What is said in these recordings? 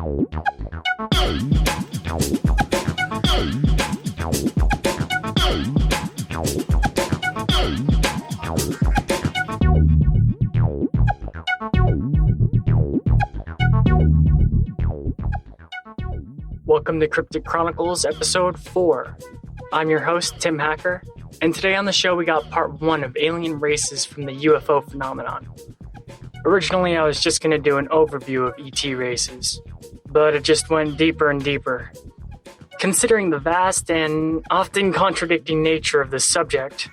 Welcome to Cryptic Chronicles, Episode 4. I'm your host, Tim Hacker, and today on the show we got part 1 of alien races from the UFO Phenomenon. Originally, I was just going to do an overview of ET races, but it just went deeper and deeper. Considering the vast and often contradicting nature of this subject,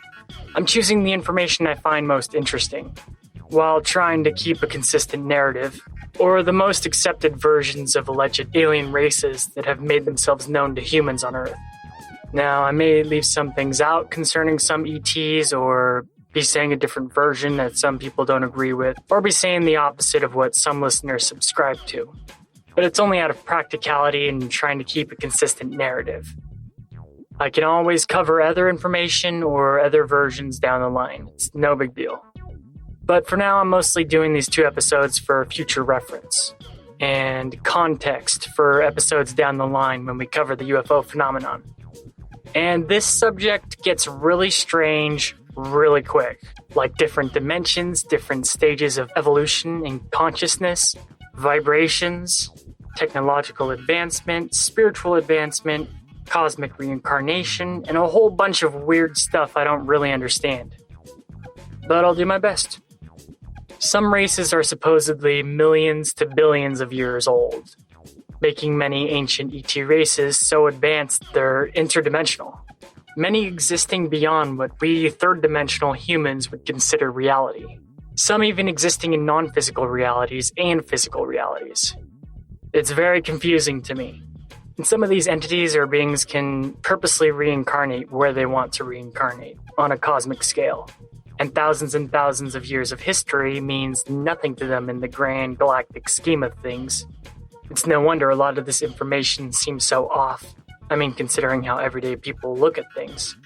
I'm choosing the information I find most interesting, while trying to keep a consistent narrative, or the most accepted versions of alleged alien races that have made themselves known to humans on Earth. Now, I may leave some things out concerning some ETs, or be saying a different version that some people don't agree with, or be saying the opposite of what some listeners subscribe to. But it's only out of practicality and trying to keep a consistent narrative. I can always cover other information or other versions down the line. It's no big deal. But for now, I'm mostly doing these 2 episodes for future reference and context for episodes down the line when we cover the UFO phenomenon. And this subject gets really strange really quick, like different dimensions, different stages of evolution and consciousness, vibrations, technological advancement, spiritual advancement, cosmic reincarnation, and a whole bunch of weird stuff I don't really understand. But I'll do my best. Some races are supposedly millions to billions of years old, making many ancient ET races so advanced they're interdimensional, many existing beyond what we third-dimensional humans would consider reality, some even existing in non-physical realities and physical realities. It's very confusing to me, and some of these entities or beings can purposely reincarnate where they want to reincarnate on a cosmic scale. And thousands of years of history means nothing to them in the grand galactic scheme of things. It's no wonder a lot of this information seems so off. I mean, considering how everyday people look at things.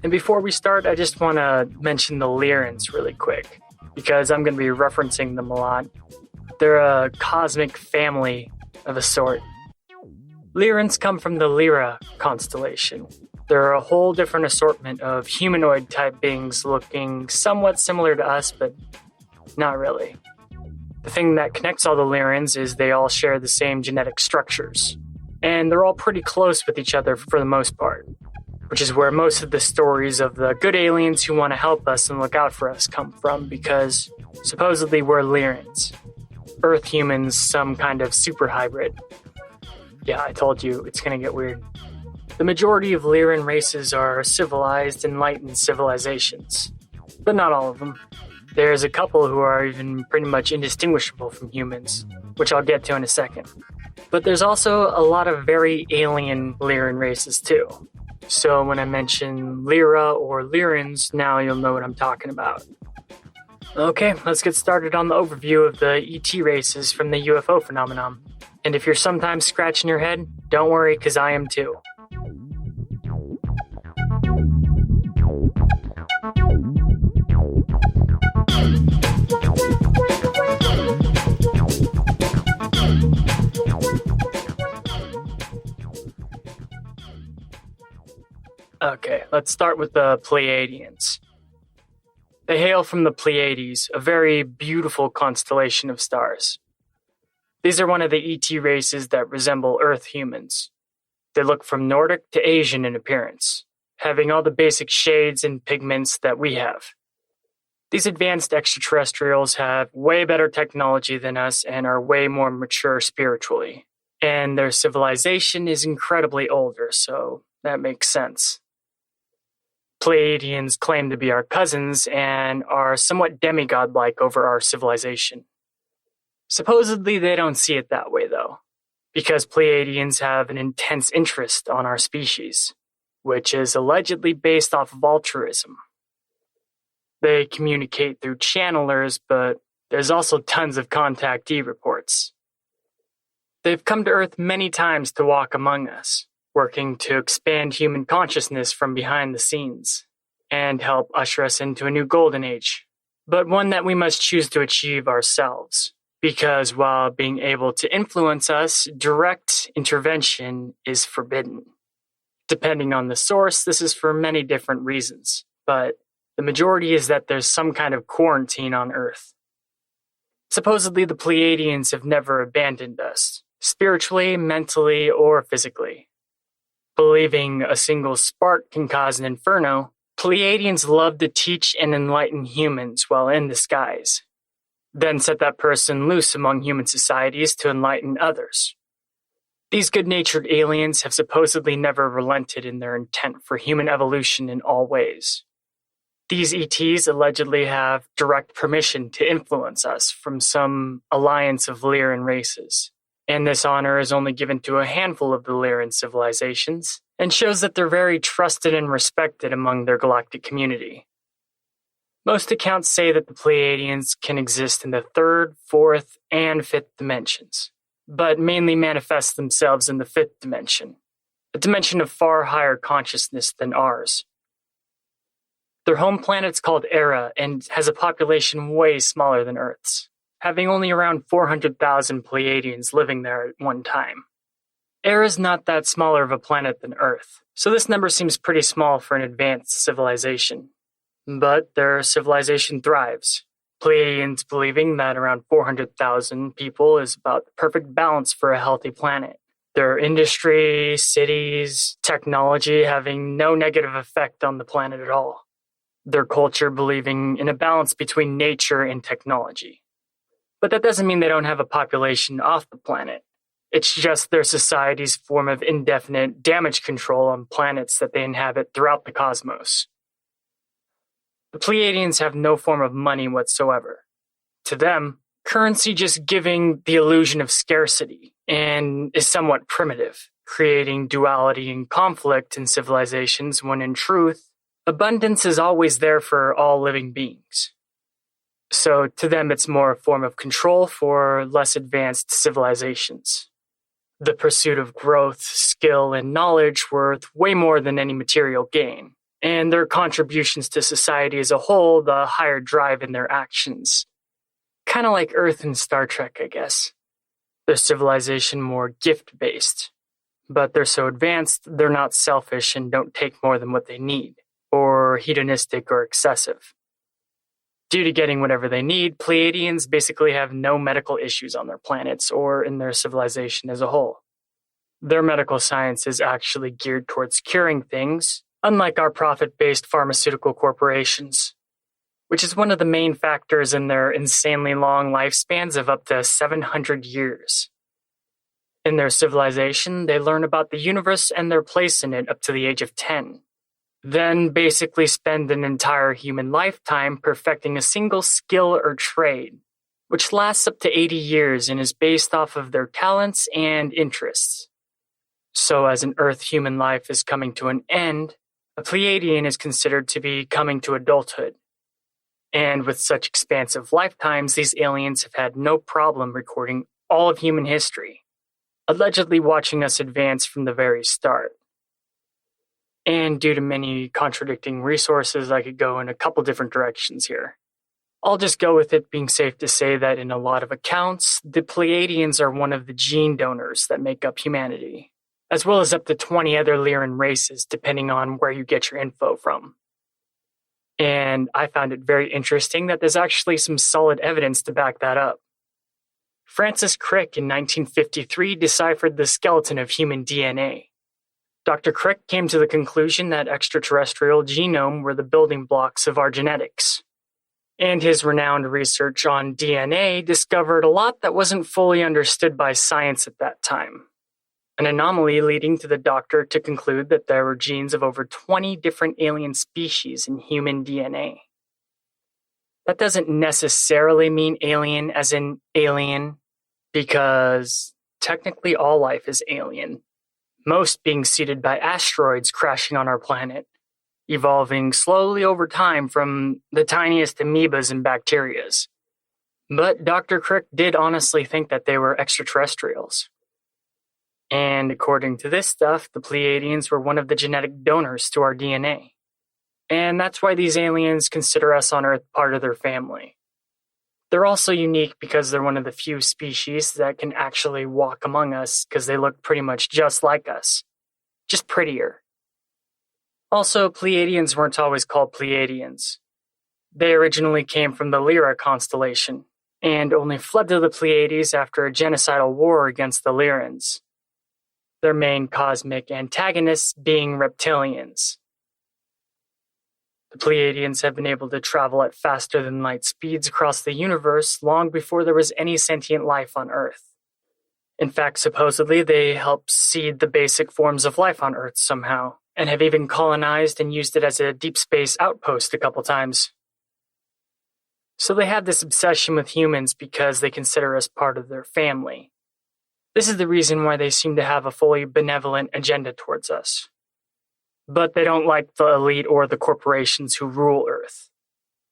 And before we start, I just want to mention the Lyrans really quick, because I'm going to be referencing them a lot. They're a cosmic family of a sort. Lyrans come from the Lyra constellation. They're a whole different assortment of humanoid-type beings looking somewhat similar to us, but not really. The thing that connects all the Lyrans is they all share the same genetic structures, and they're all pretty close with each other for the most part, which is where most of the stories of the good aliens who want to help us and look out for us come from, because supposedly we're Lyrans. Earth humans, some kind of super hybrid. Yeah, I told you, it's gonna get weird. The majority of Lyran races are civilized, enlightened civilizations, but not all of them. There's a couple who are even pretty much indistinguishable from humans, which I'll get to in a second. But there's also a lot of very alien Lyran races too. So when I mention Lyra or Lyrans, now you'll know what I'm talking about. Okay, let's get started on the overview of the ET races from the UFO phenomenon. And if you're sometimes scratching your head, don't worry, because I am too. Okay, let's start with the Pleiadians. They hail from the Pleiades, a very beautiful constellation of stars. These are one of the ET races that resemble Earth humans. They look from Nordic to Asian in appearance, having all the basic shades and pigments that we have. These advanced extraterrestrials have way better technology than us and are way more mature spiritually. And their civilization is incredibly older, so that makes sense. Pleiadians claim to be our cousins and are somewhat demigod-like over our civilization. Supposedly they don't see it that way though, because Pleiadians have an intense interest on our species, which is allegedly based off of altruism. They communicate through channelers, but there's also tons of contactee reports. They've come to Earth many times to walk among us, working to expand human consciousness from behind the scenes, and help usher us into a new golden age, but one that we must choose to achieve ourselves, because while being able to influence us, direct intervention is forbidden. Depending on the source, this is for many different reasons, but the majority is that there's some kind of quarantine on Earth. Supposedly, the Pleiadians have never abandoned us, spiritually, mentally, or physically. Believing a single spark can cause an inferno, Pleiadians love to teach and enlighten humans while in the skies, then set that person loose among human societies to enlighten others. These good-natured aliens have supposedly never relented in their intent for human evolution in all ways. These ETs allegedly have direct permission to influence us from some alliance of Lyran races, and this honor is only given to a handful of the Lyran civilizations, and shows that they're very trusted and respected among their galactic community. Most accounts say that the Pleiadians can exist in the third, fourth, and fifth dimensions, but mainly manifest themselves in the fifth dimension, a dimension of far higher consciousness than ours. Their home planet's called Era and has a population way smaller than Earth's, having only around 400,000 Pleiadians living there at one time. Era's not that smaller of a planet than Earth, so this number seems pretty small for an advanced civilization. But their civilization thrives, Pleiadians believing that around 400,000 people is about the perfect balance for a healthy planet. Their industry, cities, technology having no negative effect on the planet at all. Their culture believing in a balance between nature and technology. But that doesn't mean they don't have a population off the planet. It's just their society's form of indefinite damage control on planets that they inhabit throughout the cosmos. The Pleiadians have no form of money whatsoever. To them, currency just giving the illusion of scarcity and is somewhat primitive, creating duality and conflict in civilizations when in truth, abundance is always there for all living beings. So to them, it's more a form of control for less advanced civilizations. The pursuit of growth, skill, and knowledge worth way more than any material gain, and their contributions to society as a whole, the higher drive in their actions. Kind of like Earth in Star Trek, I guess. Their civilization more gift-based, but they're so advanced, they're not selfish and don't take more than what they need, or hedonistic or excessive. Due to getting whatever they need, Pleiadians basically have no medical issues on their planets or in their civilization as a whole. Their medical science is actually geared towards curing things, unlike our profit-based pharmaceutical corporations, which is one of the main factors in their insanely long lifespans of up to 700 years. In their civilization, they learn about the universe and their place in it up to the age of 10. Then basically spend an entire human lifetime perfecting a single skill or trade, which lasts up to 80 years and is based off of their talents and interests. So as an Earth human life is coming to an end, a Pleiadian is considered to be coming to adulthood. And with such expansive lifetimes, these aliens have had no problem recording all of human history, allegedly watching us advance from the very start. And due to many contradicting resources, I could go in a couple different directions here. I'll just go with it being safe to say that in a lot of accounts, the Pleiadians are one of the gene donors that make up humanity, as well as up to 20 other Lyran races depending on where you get your info from. And I found it very interesting that there's actually some solid evidence to back that up. Francis Crick in 1953 deciphered the skeleton of human DNA. Dr. Crick came to the conclusion that extraterrestrial genome were the building blocks of our genetics. And his renowned research on DNA discovered a lot that wasn't fully understood by science at that time. An anomaly leading to the doctor to conclude that there were genes of over 20 different alien species in human DNA. That doesn't necessarily mean alien as in alien, because technically all life is alien. Most being seeded by asteroids crashing on our planet, evolving slowly over time from the tiniest amoebas and bacterias. But Dr. Crick did honestly think that they were extraterrestrials. And according to this stuff, the Pleiadians were one of the genetic donors to our DNA. And that's why these aliens consider us on Earth part of their family. They're also unique because they're one of the few species that can actually walk among us because they look pretty much just like us, just prettier. Also, Pleiadians weren't always called Pleiadians. They originally came from the Lyra constellation, and only fled to the Pleiades after a genocidal war against the Lyrans, their main cosmic antagonists being reptilians. The Pleiadians have been able to travel at faster than light speeds across the universe long before there was any sentient life on Earth. In fact, supposedly, they helped seed the basic forms of life on Earth somehow, and have even colonized and used it as a deep space outpost a couple times. So they have this obsession with humans because they consider us part of their family. This is the reason why they seem to have a fully benevolent agenda towards us. But they don't like the elite or the corporations who rule Earth,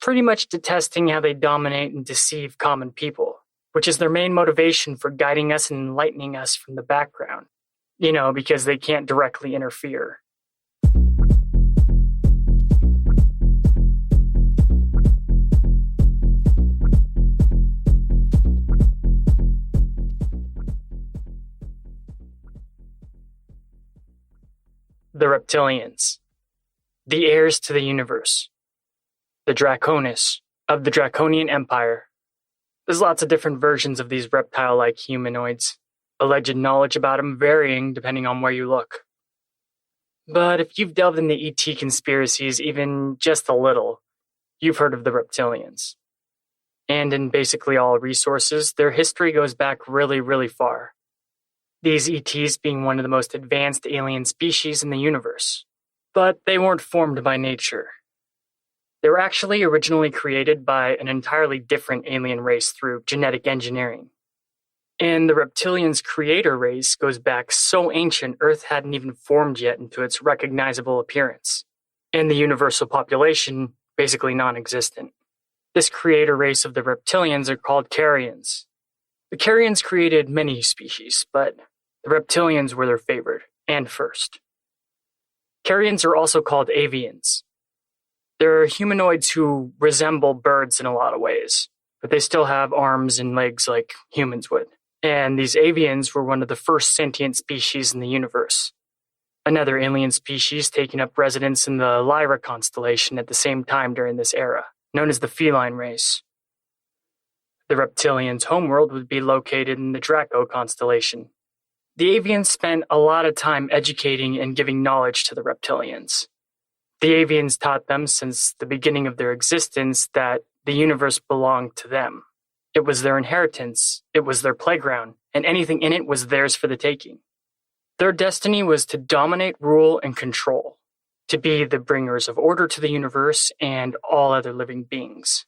pretty much detesting how they dominate and deceive common people, which is their main motivation for guiding us and enlightening us from the background, because they can't directly interfere. The reptilians, the heirs to the universe, the Draconis of the Draconian Empire. There's lots of different versions of these reptile-like humanoids, alleged knowledge about them varying depending on where you look. But if you've delved into ET conspiracies even just a little, you've heard of the reptilians. And in basically all resources, their history goes back really, really far. These ETs being one of the most advanced alien species in the universe. But they weren't formed by nature. They were actually originally created by an entirely different alien race through genetic engineering. And the reptilians' creator race goes back so ancient Earth hadn't even formed yet into its recognizable appearance, and the universal population basically non-existent. This creator race of the reptilians are called Carians. The Carians created many species, but the reptilians were their favorite, and first. Carians are also called avians. They're humanoids who resemble birds in a lot of ways, but they still have arms and legs like humans would. And these avians were one of the first sentient species in the universe. Another alien species taking up residence in the Lyra constellation at the same time during this era, known as the feline race. The reptilians' homeworld would be located in the Draco constellation. The avians spent a lot of time educating and giving knowledge to the reptilians. The avians taught them since the beginning of their existence that the universe belonged to them. It was their inheritance, it was their playground, and anything in it was theirs for the taking. Their destiny was to dominate, rule, and control, to be the bringers of order to the universe and all other living beings.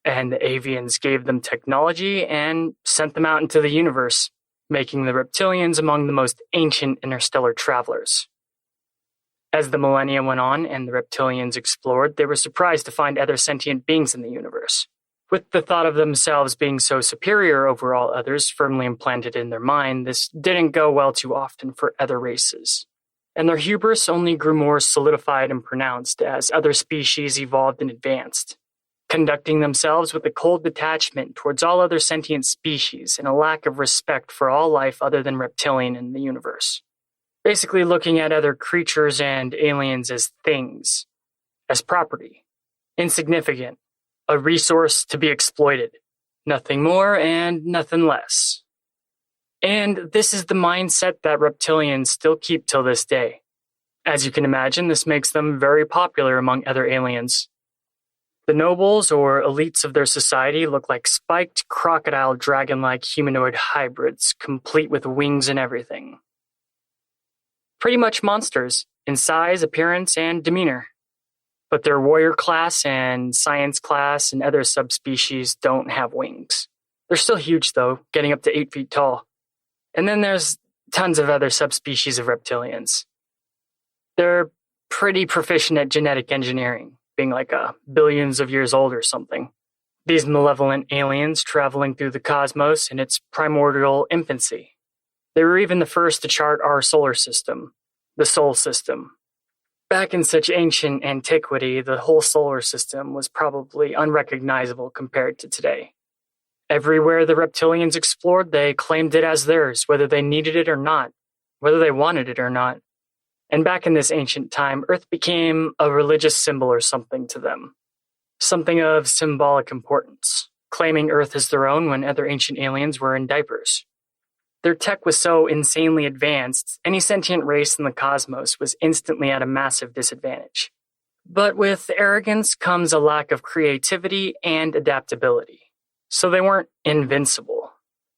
And the avians gave them technology and sent them out into the universe, making the reptilians among the most ancient interstellar travelers. As the millennia went on and the reptilians explored, they were surprised to find other sentient beings in the universe. With the thought of themselves being so superior over all others firmly implanted in their mind, this didn't go well too often for other races. And their hubris only grew more solidified and pronounced as other species evolved and advanced, conducting themselves with a cold detachment towards all other sentient species and a lack of respect for all life other than reptilian in the universe. Basically looking at other creatures and aliens as things, as property, insignificant, a resource to be exploited, nothing more and nothing less. And this is the mindset that reptilians still keep till this day. As you can imagine, this makes them very popular among other aliens. The nobles or elites of their society look like spiked crocodile dragon-like humanoid hybrids, complete with wings and everything. Pretty much monsters in size, appearance, and demeanor. But their warrior class and science class and other subspecies don't have wings. They're still huge though, getting up to 8 feet tall. And then there's tons of other subspecies of reptilians. They're pretty proficient at genetic engineering, being like billions of years old or something. These malevolent aliens traveling through the cosmos in its primordial infancy. They were even the first to chart our solar system, the Sol system. Back in such ancient antiquity, the whole solar system was probably unrecognizable compared to today. Everywhere the reptilians explored, they claimed it as theirs, whether they needed it or not, whether they wanted it or not. And back in this ancient time, Earth became a religious symbol or something to them. Something of symbolic importance, claiming Earth as their own when other ancient aliens were in diapers. Their tech was so insanely advanced, any sentient race in the cosmos was instantly at a massive disadvantage. But with arrogance comes a lack of creativity and adaptability. So they weren't invincible.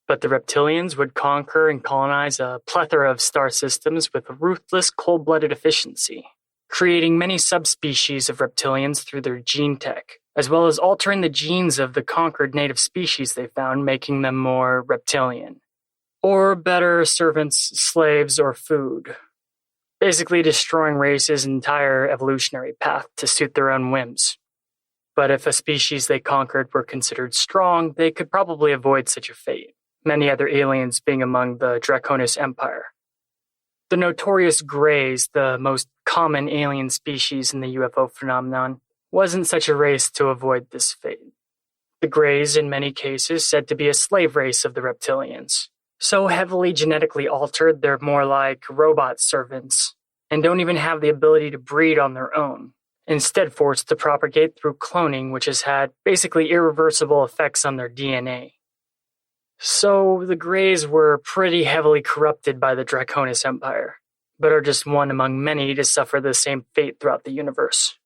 But the reptilians would conquer and colonize a plethora of star systems with a ruthless, cold-blooded efficiency, creating many subspecies of reptilians through their gene tech, as well as altering the genes of the conquered native species they found, making them more reptilian. Or better servants, slaves, or food. Basically destroying races' entire evolutionary path to suit their own whims. But if a species they conquered were considered strong, they could probably avoid such a fate, many other aliens being among the Draconis Empire. The notorious Greys, the most common alien species in the UFO phenomenon, wasn't such a race to avoid this fate. The Greys, in many cases, said to be a slave race of the reptilians. So heavily genetically altered, they're more like robot servants, and don't even have the ability to breed on their own, instead forced to propagate through cloning, which has had basically irreversible effects on their DNA. So the Greys were pretty heavily corrupted by the Draconis Empire, but are just one among many to suffer the same fate throughout the universe.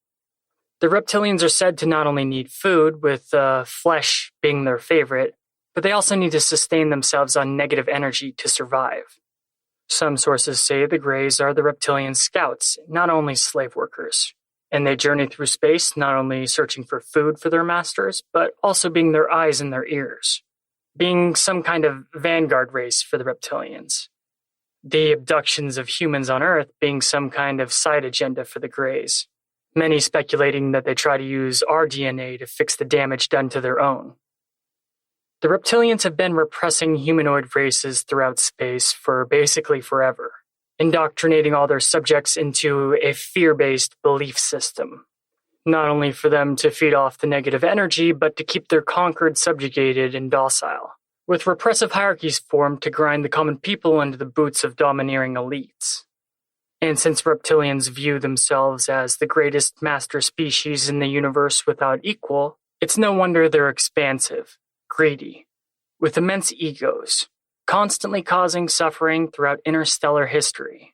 The reptilians are said to not only need food, with flesh being their favorite, but they also need to sustain themselves on negative energy to survive. Some sources say the Greys are the reptilian scouts, not only slave workers, and they journey through space not only searching for food for their masters, but also being their eyes and their ears, being some kind of vanguard race for the reptilians. The abductions of humans on Earth being some kind of side agenda for the Greys, many speculating that they try to use our DNA to fix the damage done to their own. The reptilians have been repressing humanoid races throughout space for basically forever, indoctrinating all their subjects into a fear-based belief system, not only for them to feed off the negative energy, but to keep their conquered subjugated and docile, with repressive hierarchies formed to grind the common people into the boots of domineering elites. And since reptilians view themselves as the greatest master species in the universe without equal, it's no wonder they're expansive, greedy, with immense egos, constantly causing suffering throughout interstellar history.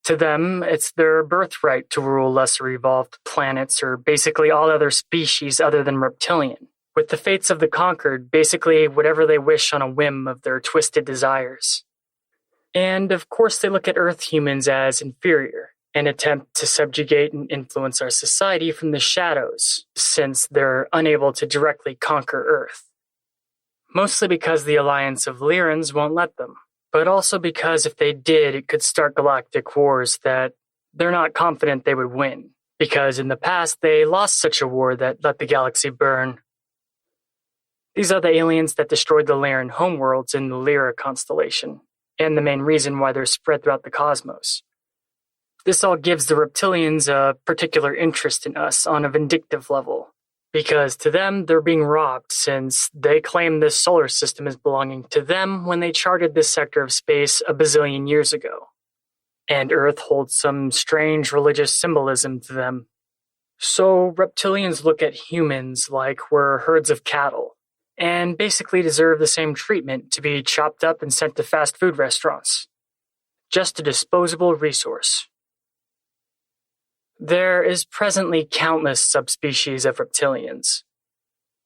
To them, it's their birthright to rule lesser evolved planets or basically all other species other than reptilian, with the fates of the conquered basically whatever they wish on a whim of their twisted desires. And of course they look at Earth humans as inferior and attempt to subjugate and influence our society from the shadows, since they're unable to directly conquer Earth. Mostly because the alliance of Lyrans won't let them, but also because if they did, it could start galactic wars that they're not confident they would win, because in the past they lost such a war that let the galaxy burn. These are the aliens that destroyed the Lyran homeworlds in the Lyra constellation, and the main reason why they're spread throughout the cosmos. This all gives the reptilians a particular interest in us on a vindictive level, because to them, they're being robbed since they claim this solar system is belonging to them when they charted this sector of space a bazillion years ago. And Earth holds some strange religious symbolism to them. So reptilians look at humans like we're herds of cattle, and basically deserve the same treatment to be chopped up and sent to fast food restaurants. Just a disposable resource. There is presently countless subspecies of reptilians,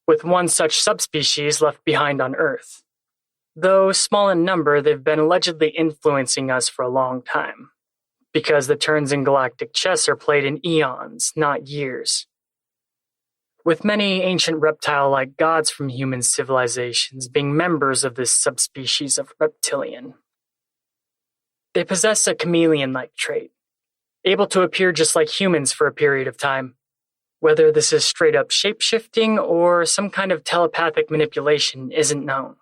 with one such subspecies left behind on Earth. Though small in number, they've been allegedly influencing us for a long time, because the turns in galactic chess are played in eons, not years. With many ancient reptile-like gods from human civilizations being members of this subspecies of reptilian. They possess a chameleon-like trait, able to appear just like humans for a period of time, whether this is straight-up shape-shifting or some kind of telepathic manipulation isn't known.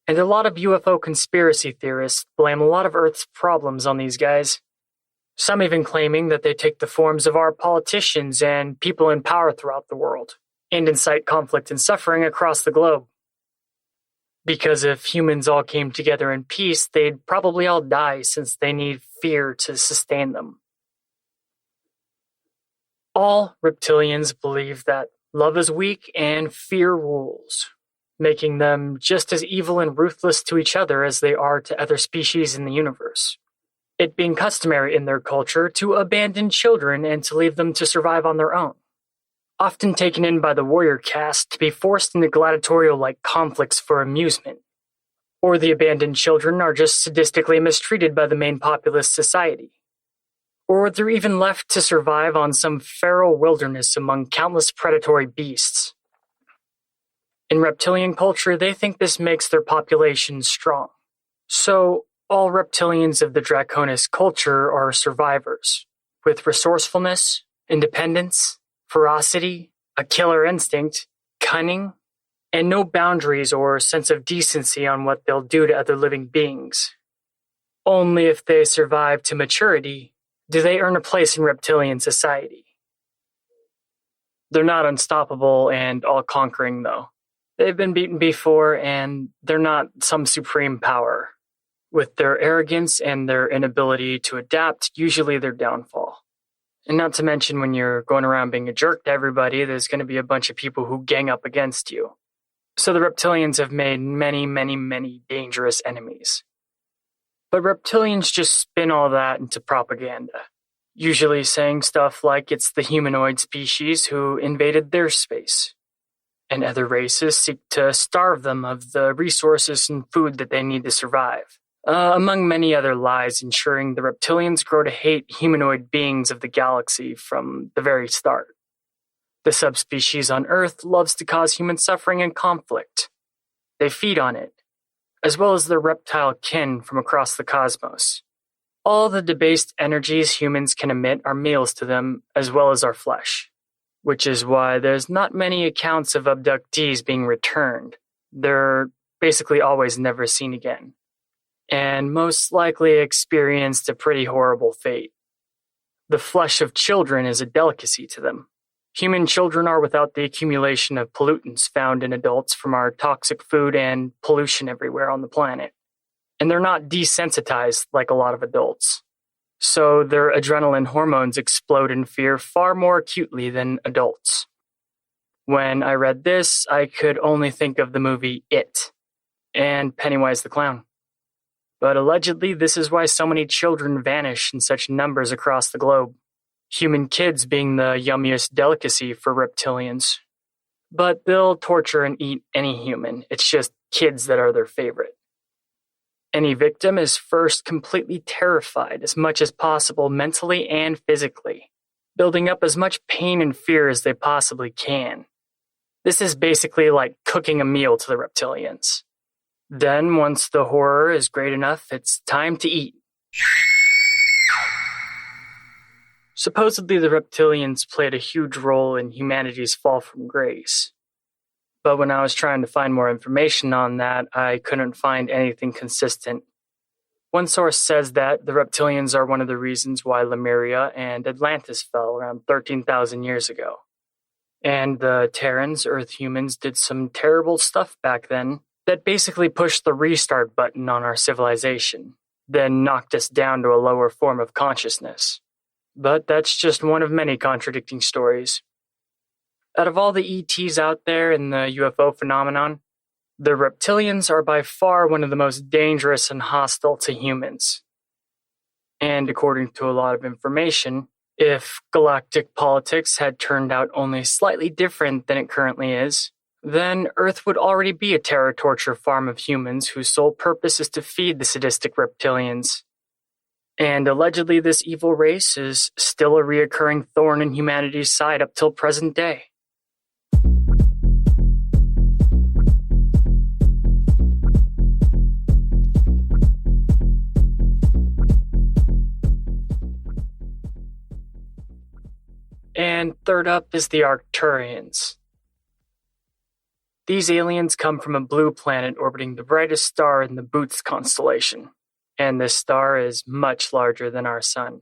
And a lot of UFO conspiracy theorists blame a lot of Earth's problems on these guys, some even claiming that they take the forms of our politicians and people in power throughout the world, and incite conflict and suffering across the globe. Because if humans all came together in peace, they'd probably all die since they need fear to sustain them. All reptilians believe that love is weak and fear rules, making them just as evil and ruthless to each other as they are to other species in the universe. It being customary in their culture to abandon children and to leave them to survive on their own, often taken in by the warrior caste to be forced into gladiatorial-like conflicts for amusement. Or the abandoned children are just sadistically mistreated by the main populous society. Or they're even left to survive on some feral wilderness among countless predatory beasts. In reptilian culture, they think this makes their population strong. So, all reptilians of the Draconis culture are survivors, with resourcefulness, independence, ferocity, a killer instinct, cunning, and no boundaries or sense of decency on what they'll do to other living beings. Only if they survive to maturity do they earn a place in reptilian society. They're not unstoppable and all-conquering, though. They've been beaten before, and they're not some supreme power. With their arrogance and their inability to adapt, usually their downfall. And not to mention when you're going around being a jerk to everybody, there's going to be a bunch of people who gang up against you. So the reptilians have made many dangerous enemies. But reptilians just spin all that into propaganda, usually saying stuff like it's the humanoid species who invaded their space, and other races seek to starve them of the resources and food that they need to survive. Among many other lies, ensuring the reptilians grow to hate humanoid beings of the galaxy from the very start. The subspecies on Earth loves to cause human suffering and conflict. They feed on it, as well as their reptile kin from across the cosmos. All the debased energies humans can emit are meals to them, as well as our flesh, which is why there's not many accounts of abductees being returned. They're basically always never seen again, and most likely experienced a pretty horrible fate. The flesh of children is a delicacy to them. Human children are without the accumulation of pollutants found in adults from our toxic food and pollution everywhere on the planet. And they're not desensitized like a lot of adults. So their adrenaline hormones explode in fear far more acutely than adults. When I read this, I could only think of the movie It and Pennywise the Clown. But allegedly, this is why so many children vanish in such numbers across the globe. Human kids being the yummiest delicacy for reptilians. But they'll torture and eat any human. It's just kids that are their favorite. Any victim is first completely terrified as much as possible mentally and physically, building up as much pain and fear as they possibly can. This is basically like cooking a meal to the reptilians. Then, once the horror is great enough, it's time to eat. Supposedly, the reptilians played a huge role in humanity's fall from grace. But when I was trying to find more information on that, I couldn't find anything consistent. One source says that the reptilians are one of the reasons why Lemuria and Atlantis fell around 13,000 years ago. And the Terrans, Earth humans, did some terrible stuff back then that basically pushed the restart button on our civilization, then knocked us down to a lower form of consciousness. But that's just one of many contradicting stories. Out of all the ETs out there in the UFO phenomenon, the reptilians are by far one of the most dangerous and hostile to humans. And according to a lot of information, if galactic politics had turned out only slightly different than it currently is, then Earth would already be a terror torture farm of humans whose sole purpose is to feed the sadistic reptilians. And allegedly this evil race is still a reoccurring thorn in humanity's side up till present day. And third up is the Arcturians. These aliens come from a blue planet orbiting the brightest star in the Bootes constellation, and this star is much larger than our sun.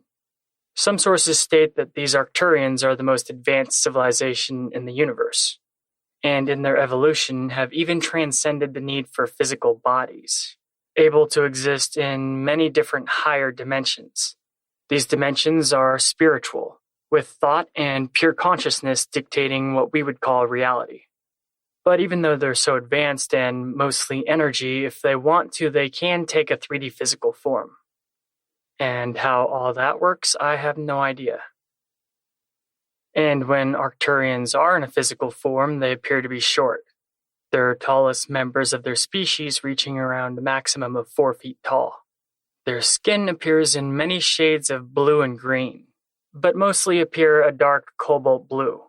Some sources state that these Arcturians are the most advanced civilization in the universe, and in their evolution have even transcended the need for physical bodies, able to exist in many different higher dimensions. These dimensions are spiritual, with thought and pure consciousness dictating what we would call reality. But even though they're so advanced and mostly energy, if they want to, they can take a 3D physical form. And how all that works, I have no idea. And when Arcturians are in a physical form, they appear to be short, their tallest members of their species reaching around a maximum of 4 feet tall. Their skin appears in many shades of blue and green, but mostly appear a dark cobalt blue.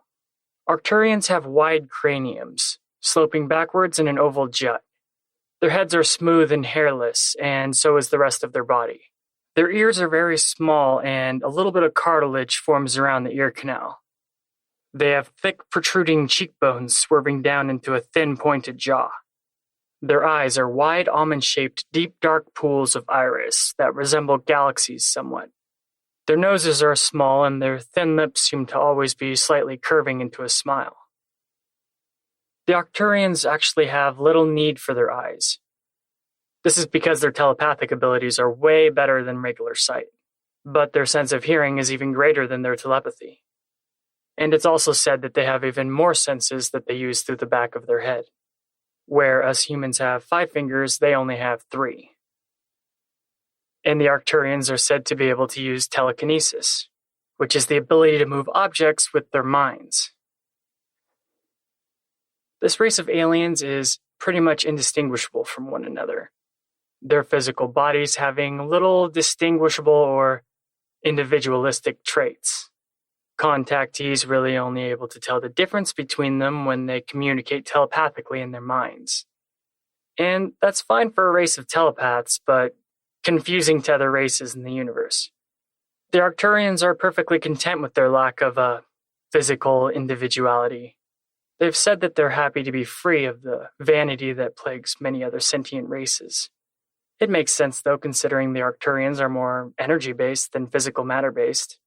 Arcturians have wide craniums, sloping backwards in an oval jut. Their heads are smooth and hairless, and so is the rest of their body. Their ears are very small, and a little bit of cartilage forms around the ear canal. They have thick, protruding cheekbones swerving down into a thin, pointed jaw. Their eyes are wide, almond-shaped, deep, dark pools of iris that resemble galaxies somewhat. Their noses are small, and their thin lips seem to always be slightly curving into a smile. The Arcturians actually have little need for their eyes. This is because their telepathic abilities are way better than regular sight, but their sense of hearing is even greater than their telepathy. And it's also said that they have even more senses that they use through the back of their head. Where us humans have 5 fingers, they only have 3. And the Arcturians are said to be able to use telekinesis, which is the ability to move objects with their minds. This race of aliens is pretty much indistinguishable from one another, their physical bodies having little distinguishable or individualistic traits. Contactees really only able to tell the difference between them when they communicate telepathically in their minds. And that's fine for a race of telepaths, but confusing to other races in the universe. The Arcturians are perfectly content with their lack of a physical individuality. They've said that they're happy to be free of the vanity that plagues many other sentient races. It makes sense, though, considering the Arcturians are more energy-based than physical matter-based.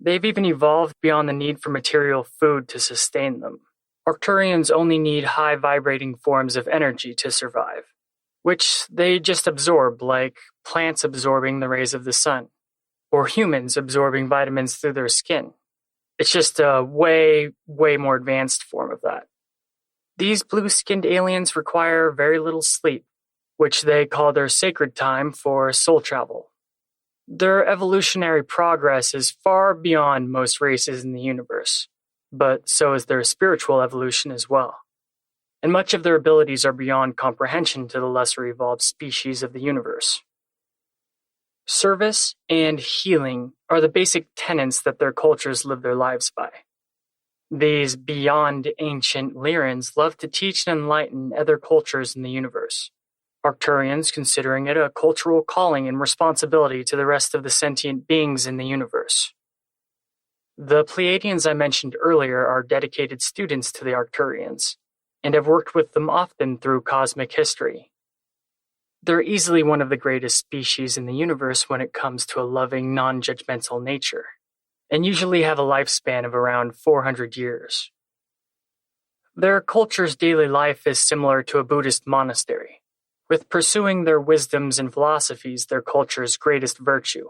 They've even evolved beyond the need for material food to sustain them. Arcturians only need high-vibrating forms of energy to survive, which they just absorb, like plants absorbing the rays of the sun, or humans absorbing vitamins through their skin. It's just a way more advanced form of that. These blue-skinned aliens require very little sleep, which they call their sacred time for soul travel. Their evolutionary progress is far beyond most races in the universe, but so is their spiritual evolution as well. And much of their abilities are beyond comprehension to the lesser evolved species of the universe. Service and healing are the basic tenets that their cultures live their lives by. These beyond ancient Lyrans love to teach and enlighten other cultures in the universe. Arcturians considering it a cultural calling and responsibility to the rest of the sentient beings in the universe. The Pleiadians I mentioned earlier are dedicated students to the Arcturians, and have worked with them often through cosmic history. They're easily one of the greatest species in the universe when it comes to a loving, non-judgmental nature, and usually have a lifespan of around 400 years. Their culture's daily life is similar to a Buddhist monastery, with pursuing their wisdoms and philosophies their culture's greatest virtue.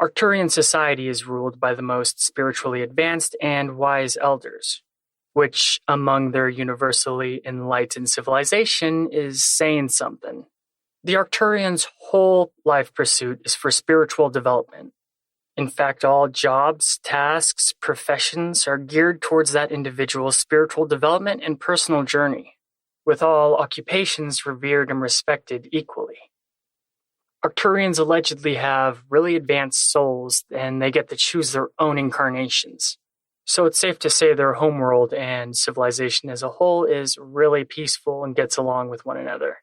Arcturian society is ruled by the most spiritually advanced and wise elders, which among their universally enlightened civilization is saying something. The Arcturians' whole life pursuit is for spiritual development. In fact, all jobs, tasks, professions are geared towards that individual's spiritual development and personal journey, with all occupations revered and respected equally. Arcturians allegedly have really advanced souls, and they get to choose their own incarnations. So it's safe to say their homeworld and civilization as a whole is really peaceful and gets along with one another.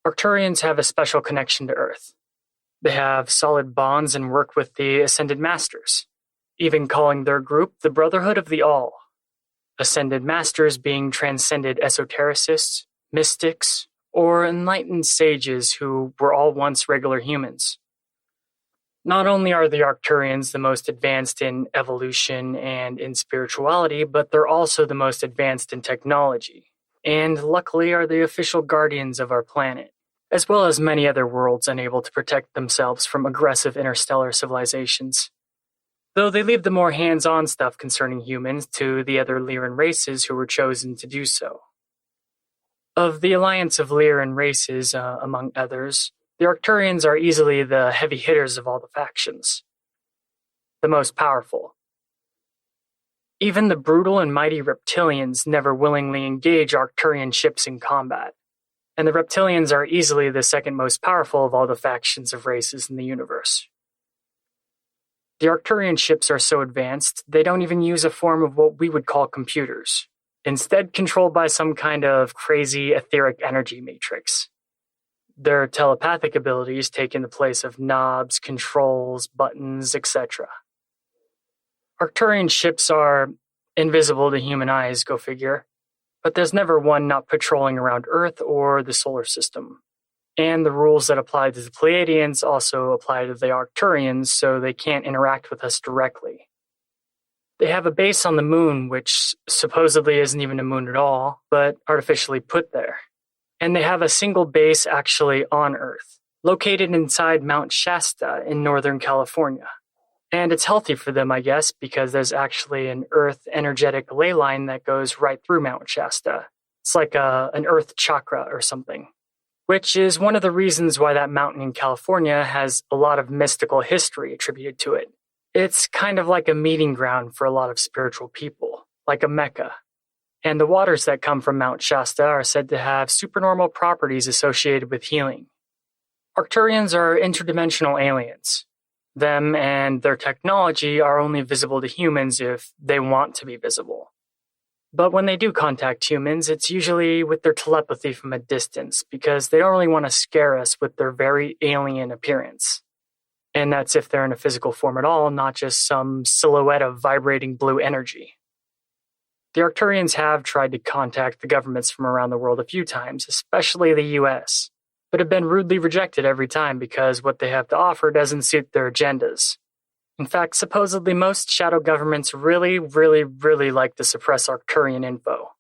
Arcturians have a special connection to Earth. They have solid bonds and work with the Ascended Masters, even calling their group the Brotherhood of the All. Ascended Masters being transcended esotericists, mystics, or enlightened sages who were all once regular humans. Not only are the Arcturians the most advanced in evolution and in spirituality, but they're also the most advanced in technology, and luckily are the official guardians of our planet, as well as many other worlds unable to protect themselves from aggressive interstellar civilizations. Though they leave the more hands-on stuff concerning humans to the other Lyran races who were chosen to do so. Of the alliance of Lyran races, among others, the Arcturians are easily the heavy hitters of all the factions, the most powerful. Even the brutal and mighty reptilians never willingly engage Arcturian ships in combat, and the reptilians are easily the second most powerful of all the factions of races in the universe. The Arcturian ships are so advanced, they don't even use a form of what we would call computers, instead controlled by some kind of crazy etheric energy matrix. Their telepathic abilities take in the place of knobs, controls, buttons, etc. Arcturian ships are invisible to human eyes, go figure, but there's never one not patrolling around Earth or the solar system. And the rules that apply to the Pleiadians also apply to the Arcturians, so they can't interact with us directly. They have a base on the moon, which supposedly isn't even a moon at all, but artificially put there. And they have a single base actually on Earth, located inside Mount Shasta in Northern California. And it's healthy for them, I guess, because there's actually an Earth energetic ley line that goes right through Mount Shasta. It's like an Earth chakra or something, which is one of the reasons why that mountain in California has a lot of mystical history attributed to it. It's kind of like a meeting ground for a lot of spiritual people, like a Mecca. And the waters that come from Mount Shasta are said to have supernormal properties associated with healing. Arcturians are interdimensional aliens. Them and their technology are only visible to humans if they want to be visible. But when they do contact humans, it's usually with their telepathy from a distance, because they don't really want to scare us with their very alien appearance. And that's if they're in a physical form at all, not just some silhouette of vibrating blue energy. The Arcturians have tried to contact the governments from around the world a few times, especially the US, but have been rudely rejected every time because what they have to offer doesn't suit their agendas. In fact, supposedly most shadow governments really like to suppress Arcturian info.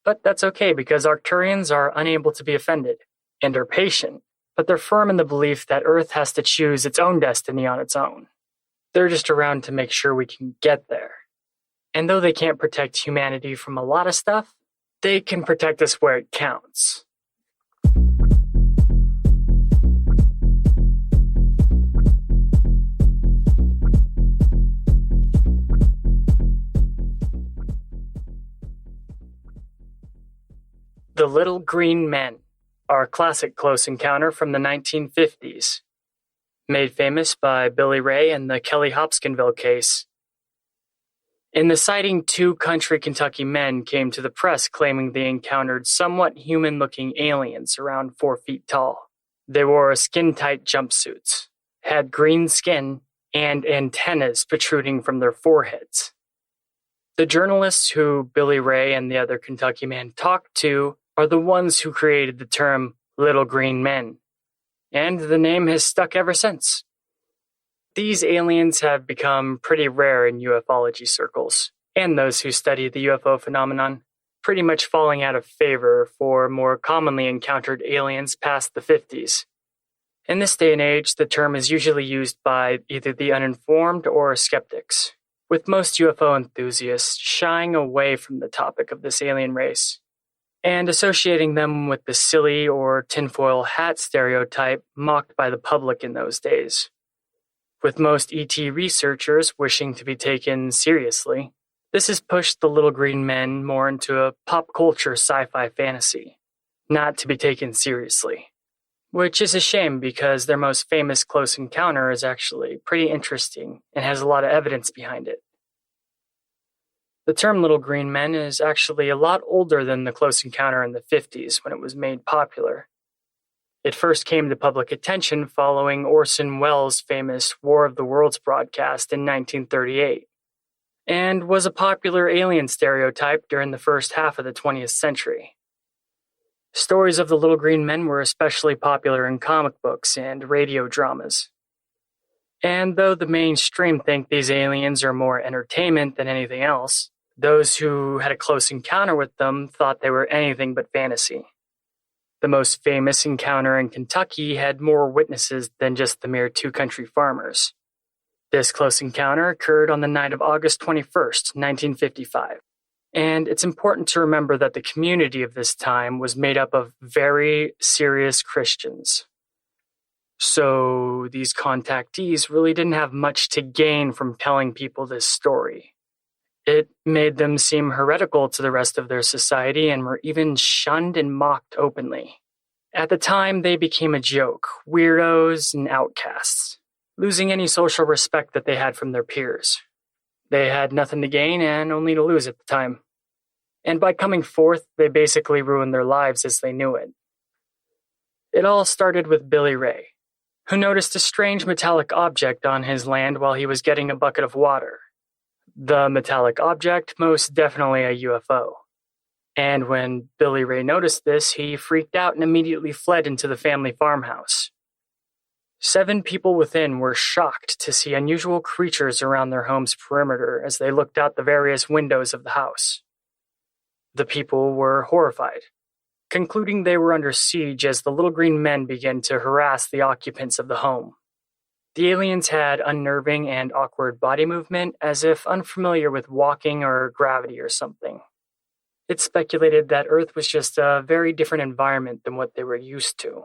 But that's okay because Arcturians are unable to be offended, and are patient, but they're firm in the belief that Earth has to choose its own destiny on its own. They're just around to make sure we can get there. And though they can't protect humanity from a lot of stuff, they can protect us where it counts. The Little Green Men, our classic close encounter from the 1950s, made famous by Billy Ray and the Kelly Hopkinsville case. In the sighting, 2 country Kentucky men came to the press claiming they encountered somewhat human-looking aliens around 4 feet tall. They wore skin-tight jumpsuits, had green skin, and antennas protruding from their foreheads. The journalists who Billy Ray and the other Kentucky man talked to are the ones who created the term Little Green Men, and the name has stuck ever since. These aliens have become pretty rare in ufology circles, and those who study the UFO phenomenon, pretty much falling out of favor for more commonly encountered aliens past the 50s. In this day and age, the term is usually used by either the uninformed or skeptics, with most UFO enthusiasts shying away from the topic of this alien race, and associating them with the silly or tinfoil hat stereotype mocked by the public in those days. With most ET researchers wishing to be taken seriously, this has pushed the Little Green Men more into a pop culture sci-fi fantasy, not to be taken seriously. Which is a shame because their most famous close encounter is actually pretty interesting and has a lot of evidence behind it. The term Little Green Men is actually a lot older than the close encounter in the 50s when it was made popular. It first came to public attention following Orson Welles' famous War of the Worlds broadcast in 1938, and was a popular alien stereotype during the first half of the 20th century. Stories of the Little Green Men were especially popular in comic books and radio dramas. And though the mainstream think these aliens are more entertainment than anything else, those who had a close encounter with them thought they were anything but fantasy. The most famous encounter in Kentucky had more witnesses than just the mere two country farmers. This close encounter occurred on the night of August 21st, 1955. And it's important to remember that the community of this time was made up of very serious Christians. So these contactees really didn't have much to gain from telling people this story. It made them seem heretical to the rest of their society and were even shunned and mocked openly. At the time, they became a joke, weirdos and outcasts, losing any social respect that they had from their peers. They had nothing to gain and only to lose at the time. And by coming forth, they basically ruined their lives as they knew it. It all started with Billy Ray, who noticed a strange metallic object on his land while he was getting a bucket of water. The metallic object, most definitely a UFO. And when Billy Ray noticed this, he freaked out and immediately fled into the family farmhouse. 7 people within were shocked to see unusual creatures around their home's perimeter as they looked out the various windows of the house. The people were horrified, concluding they were under siege as the little green men began to harass the occupants of the home. The aliens had unnerving and awkward body movement, as if unfamiliar with walking or gravity or something. It's speculated that Earth was just a very different environment than what they were used to.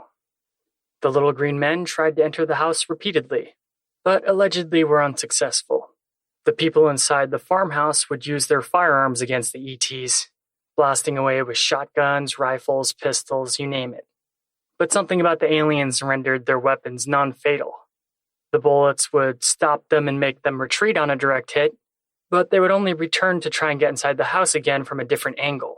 The little green men tried to enter the house repeatedly, but allegedly were unsuccessful. The people inside the farmhouse would use their firearms against the ETs, blasting away with shotguns, rifles, pistols, you name it. But something about the aliens rendered their weapons non-fatal. The bullets would stop them and make them retreat on a direct hit, but they would only return to try and get inside the house again from a different angle.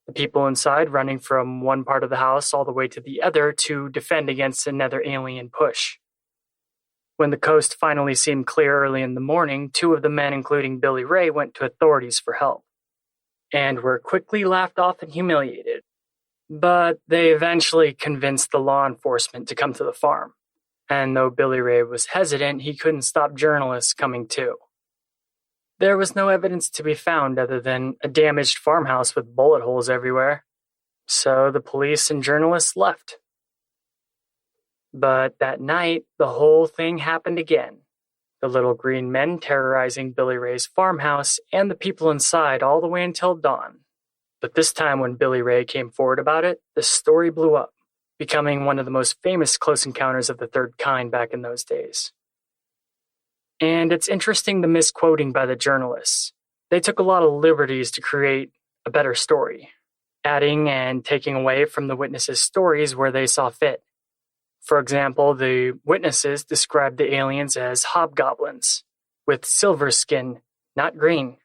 The people inside running from one part of the house all the way to the other to defend against another alien push. When the coast finally seemed clear early in the morning, 2 of the men, including Billy Ray, went to authorities for help, and were quickly laughed off and humiliated. But they eventually convinced the law enforcement to come to the farm, and though Billy Ray was hesitant, he couldn't stop journalists coming too. There was no evidence to be found other than a damaged farmhouse with bullet holes everywhere, so the police and journalists left. But that night, the whole thing happened again. The little green men terrorizing Billy Ray's farmhouse and the people inside all the way until dawn. But this time when Billy Ray came forward about it, the story blew up, becoming one of the most famous close encounters of the third kind back in those days. And it's interesting the misquoting by the journalists. They took a lot of liberties to create a better story, adding and taking away from the witnesses' stories where they saw fit. For example, the witnesses described the aliens as hobgoblins, with silver skin, not green.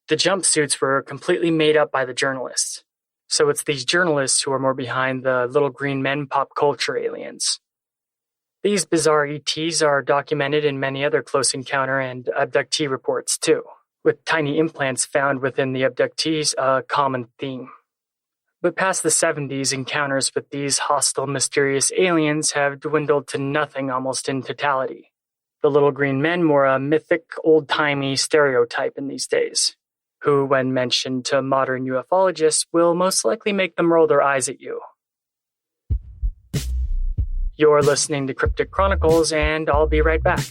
The jumpsuits were completely made up by the journalists. So it's these journalists who are more behind the little green men pop culture aliens. These bizarre ETs are documented in many other close encounter and abductee reports too, with tiny implants found within the abductees a common theme. But past the 70s, encounters with these hostile, mysterious aliens have dwindled to nothing almost in totality. The little green men were a mythic, old-timey stereotype in these days, who, when mentioned to modern ufologists, will most likely make them roll their eyes at you. You're listening to Cryptic Chronicles, and I'll be right back.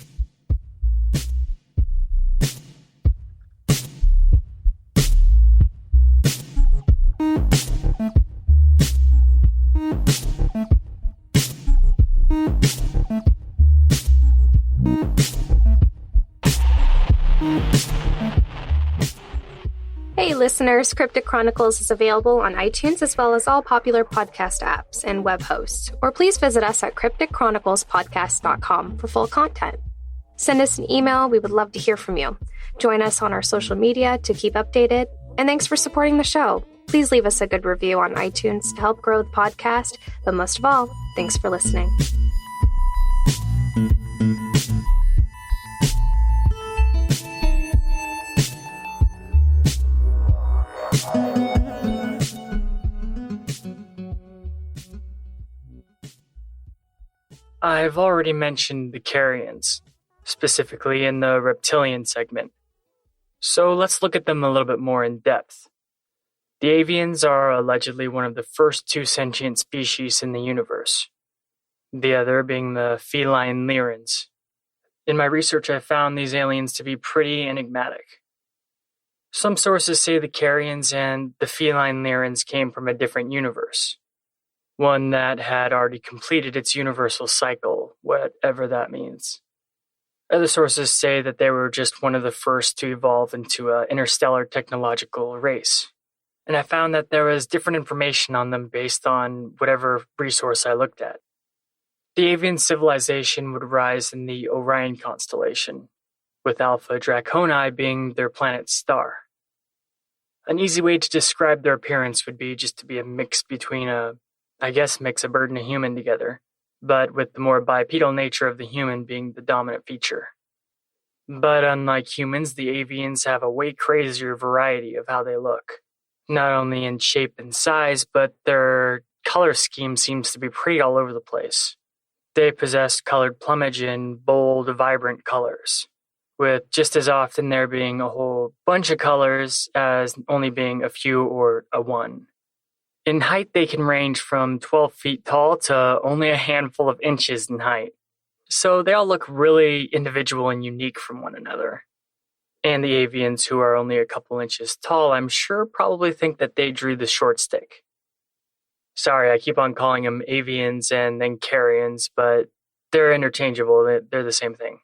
Hey listeners, Cryptic Chronicles is available on iTunes as well as all popular podcast apps and web hosts, or please visit us at crypticchroniclespodcast.com for full content. Send us an email, we would love to hear from you. Join us on our social media to keep updated, and thanks for supporting the show. Please leave us a good review on iTunes to help grow the podcast, but most of all, thanks for listening. I've already mentioned the Carrions, specifically in the reptilian segment. So let's look at them a little bit more in depth. The avians are allegedly one of the first two sentient species in the universe, the other being the feline lyrans. In my research, I found these aliens to be pretty enigmatic. Some sources say the Carians and the feline lyrans came from a different universe, one that had already completed its universal cycle, whatever that means. Other sources say that they were just one of the first to evolve into an interstellar technological race. And I found that there was different information on them based on whatever resource I looked at. The avian civilization would rise in the Orion constellation, with Alpha Draconi being their planet's star. An easy way to describe their appearance would be just to be a mix between mix a bird and a human together, but with the more bipedal nature of the human being the dominant feature. But unlike humans, the avians have a way crazier variety of how they look, not only in shape and size, but their color scheme seems to be pretty all over the place. They possess colored plumage in bold, vibrant colors, with just as often there being a whole bunch of colors as only being a few or a one. In height, they can range from 12 feet tall to only a handful of inches in height. So they all look really individual and unique from one another. And the avians, who are only a couple inches tall, I'm sure probably think that they drew the short stick. Sorry, I keep on calling them avians and then Carians, but they're interchangeable. They're the same thing.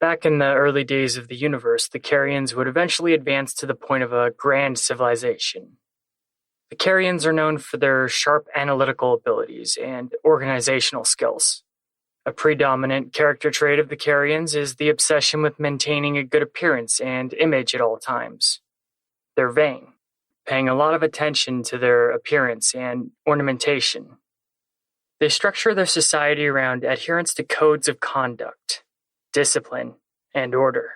Back in the early days of the universe, the Carians would eventually advance to the point of a grand civilization. The Carians are known for their sharp analytical abilities and organizational skills. A predominant character trait of the Carians is the obsession with maintaining a good appearance and image at all times. They're vain, paying a lot of attention to their appearance and ornamentation. They structure their society around adherence to codes of conduct, discipline, and order.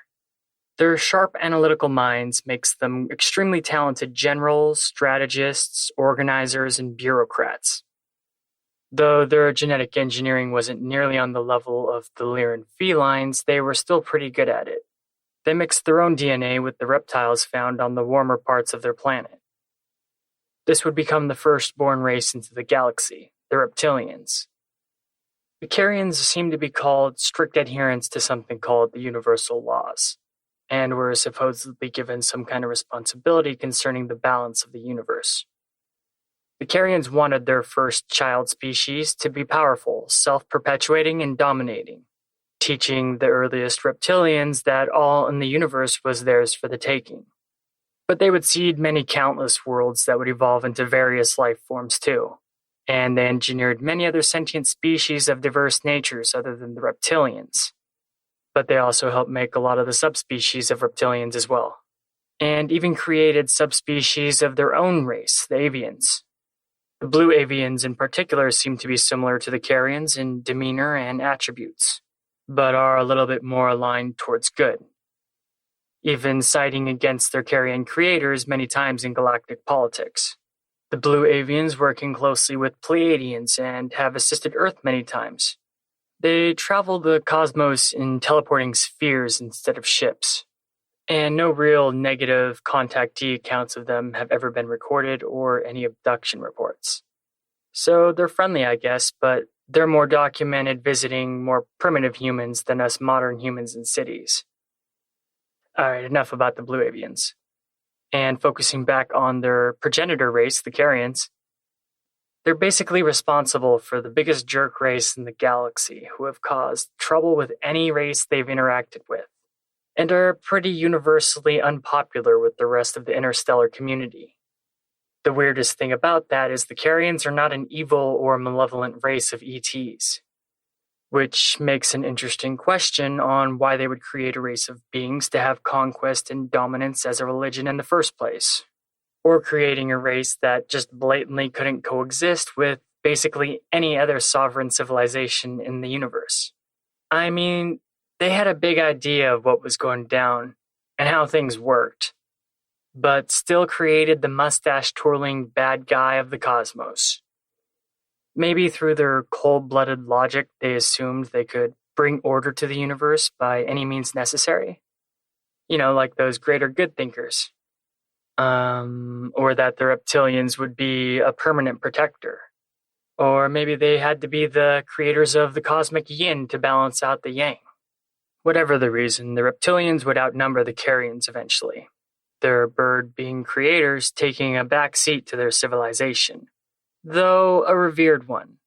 Their sharp analytical minds makes them extremely talented generals, strategists, organizers, and bureaucrats. Though their genetic engineering wasn't nearly on the level of the Lyran felines, they were still pretty good at it. They mixed their own DNA with the reptiles found on the warmer parts of their planet. This would become the first-born race into the galaxy, the reptilians. The Carians seem to be called strict adherents to something called the universal laws, and were supposedly given some kind of responsibility concerning the balance of the universe. The Carians wanted their first child species to be powerful, self-perpetuating, and dominating, teaching the earliest reptilians that all in the universe was theirs for the taking. But they would seed many countless worlds that would evolve into various life forms too, and they engineered many other sentient species of diverse natures other than the reptilians. But they also helped make a lot of the subspecies of reptilians as well, and even created subspecies of their own race, the avians. The blue avians in particular seem to be similar to the Carians in demeanor and attributes, but are a little bit more aligned towards good, even siding against their Carian creators many times in galactic politics. The blue avians working closely with Pleiadians and have assisted Earth many times. They travel the cosmos in teleporting spheres instead of ships, and no real negative contactee accounts of them have ever been recorded or any abduction reports. So they're friendly, I guess, but they're more documented visiting more primitive humans than us modern humans in cities. Alright, enough about the blue avians. And focusing back on their progenitor race, the Carians, they're basically responsible for the biggest jerk race in the galaxy who have caused trouble with any race they've interacted with, and are pretty universally unpopular with the rest of the interstellar community. The weirdest thing about that is the Carians are not an evil or malevolent race of ETs, which makes an interesting question on why they would create a race of beings to have conquest and dominance as a religion in the first place, or creating a race that just blatantly couldn't coexist with basically any other sovereign civilization in the universe. I mean, they had a big idea of what was going down and how things worked, but still created the mustache-twirling bad guy of the cosmos. Maybe through their cold-blooded logic, they assumed they could bring order to the universe by any means necessary. Like those greater good thinkers. Or that the reptilians would be a permanent protector. Or maybe they had to be the creators of the cosmic yin to balance out the yang. Whatever the reason, the reptilians would outnumber the Carians eventually, their bird-being creators taking a back seat to their civilization, though a revered one.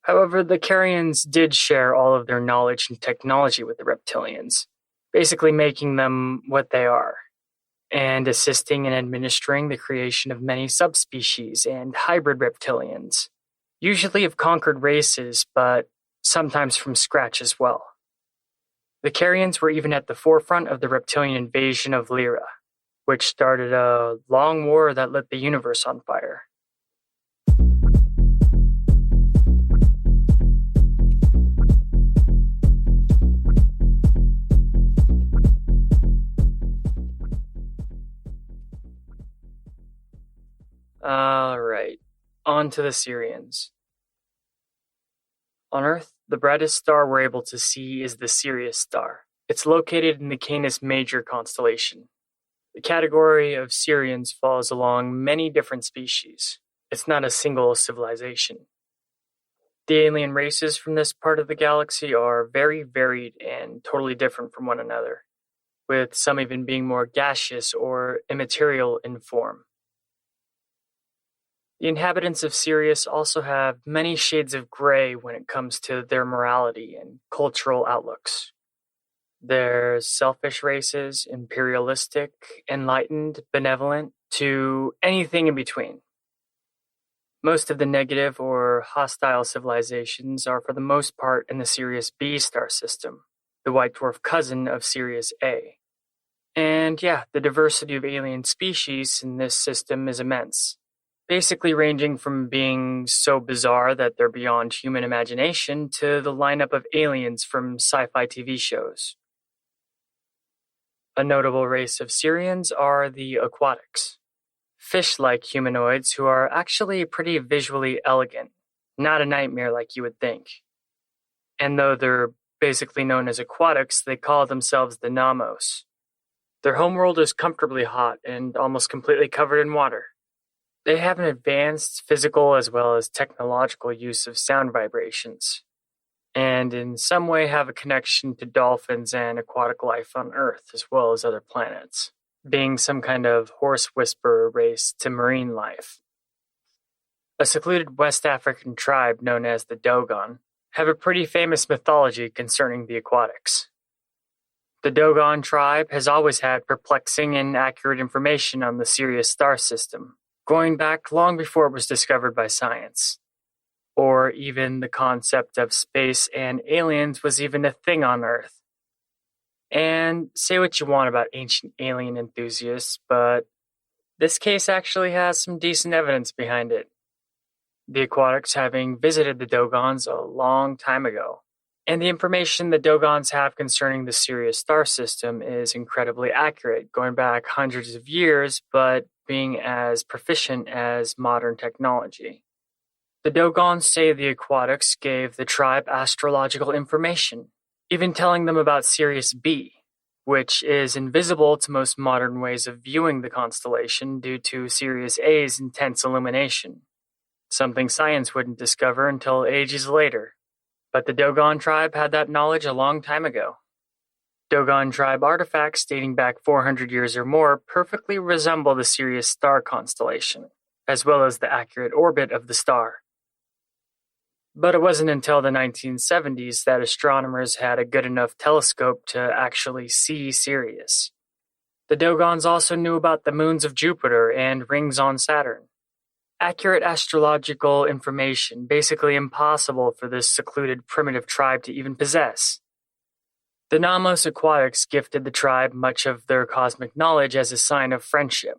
However, the Carians did share all of their knowledge and technology with the reptilians, basically making them what they are, and assisting in administering the creation of many subspecies and hybrid reptilians, usually of conquered races, but sometimes from scratch as well. The Carians were even at the forefront of the reptilian invasion of Lyra, which started a long war that lit the universe on fire. Alright, on to the Sirians. On Earth, the brightest star we're able to see is the Sirius star. It's located in the Canis Major constellation. The category of Sirians falls along many different species. It's not a single civilization. The alien races from this part of the galaxy are very varied and totally different from one another, with some even being more gaseous or immaterial in form. The inhabitants of Sirius also have many shades of gray when it comes to their morality and cultural outlooks. There's selfish races, imperialistic, enlightened, benevolent, to anything in between. Most of the negative or hostile civilizations are for the most part in the Sirius B star system, the white dwarf cousin of Sirius A. And yeah, the diversity of alien species in this system is immense. Basically ranging from being so bizarre that they're beyond human imagination to the lineup of aliens from sci-fi TV shows. A notable race of Sirians are the aquatics, fish-like humanoids who are actually pretty visually elegant, not a nightmare like you would think. And though they're basically known as aquatics, they call themselves the Namos. Their homeworld is comfortably hot and almost completely covered in water. They have an advanced physical as well as technological use of sound vibrations, and in some way have a connection to dolphins and aquatic life on Earth as well as other planets, being some kind of horse whisperer race to marine life. A secluded West African tribe known as the Dogon have a pretty famous mythology concerning the aquatics. The Dogon tribe has always had perplexing and accurate information on the Sirius star system, going back long before it was discovered by science. Or even the concept of space and aliens was even a thing on Earth. And say what you want about ancient alien enthusiasts, but this case actually has some decent evidence behind it. The aquatics having visited the Dogons a long time ago. And the information the Dogons have concerning the Sirius star system is incredibly accurate, going back hundreds of years, but being as proficient as modern technology. The Dogons say the aquatics gave the tribe astrological information, even telling them about Sirius B, which is invisible to most modern ways of viewing the constellation due to Sirius A's intense illumination, something science wouldn't discover until ages later. But the Dogon tribe had that knowledge a long time ago. Dogon tribe artifacts dating back 400 years or more perfectly resemble the Sirius star constellation, as well as the accurate orbit of the star. But it wasn't until the 1970s that astronomers had a good enough telescope to actually see Sirius. The Dogons also knew about the moons of Jupiter and rings on Saturn. Accurate astrological information, basically impossible for this secluded primitive tribe to even possess. The Namos Aquatics gifted the tribe much of their cosmic knowledge as a sign of friendship.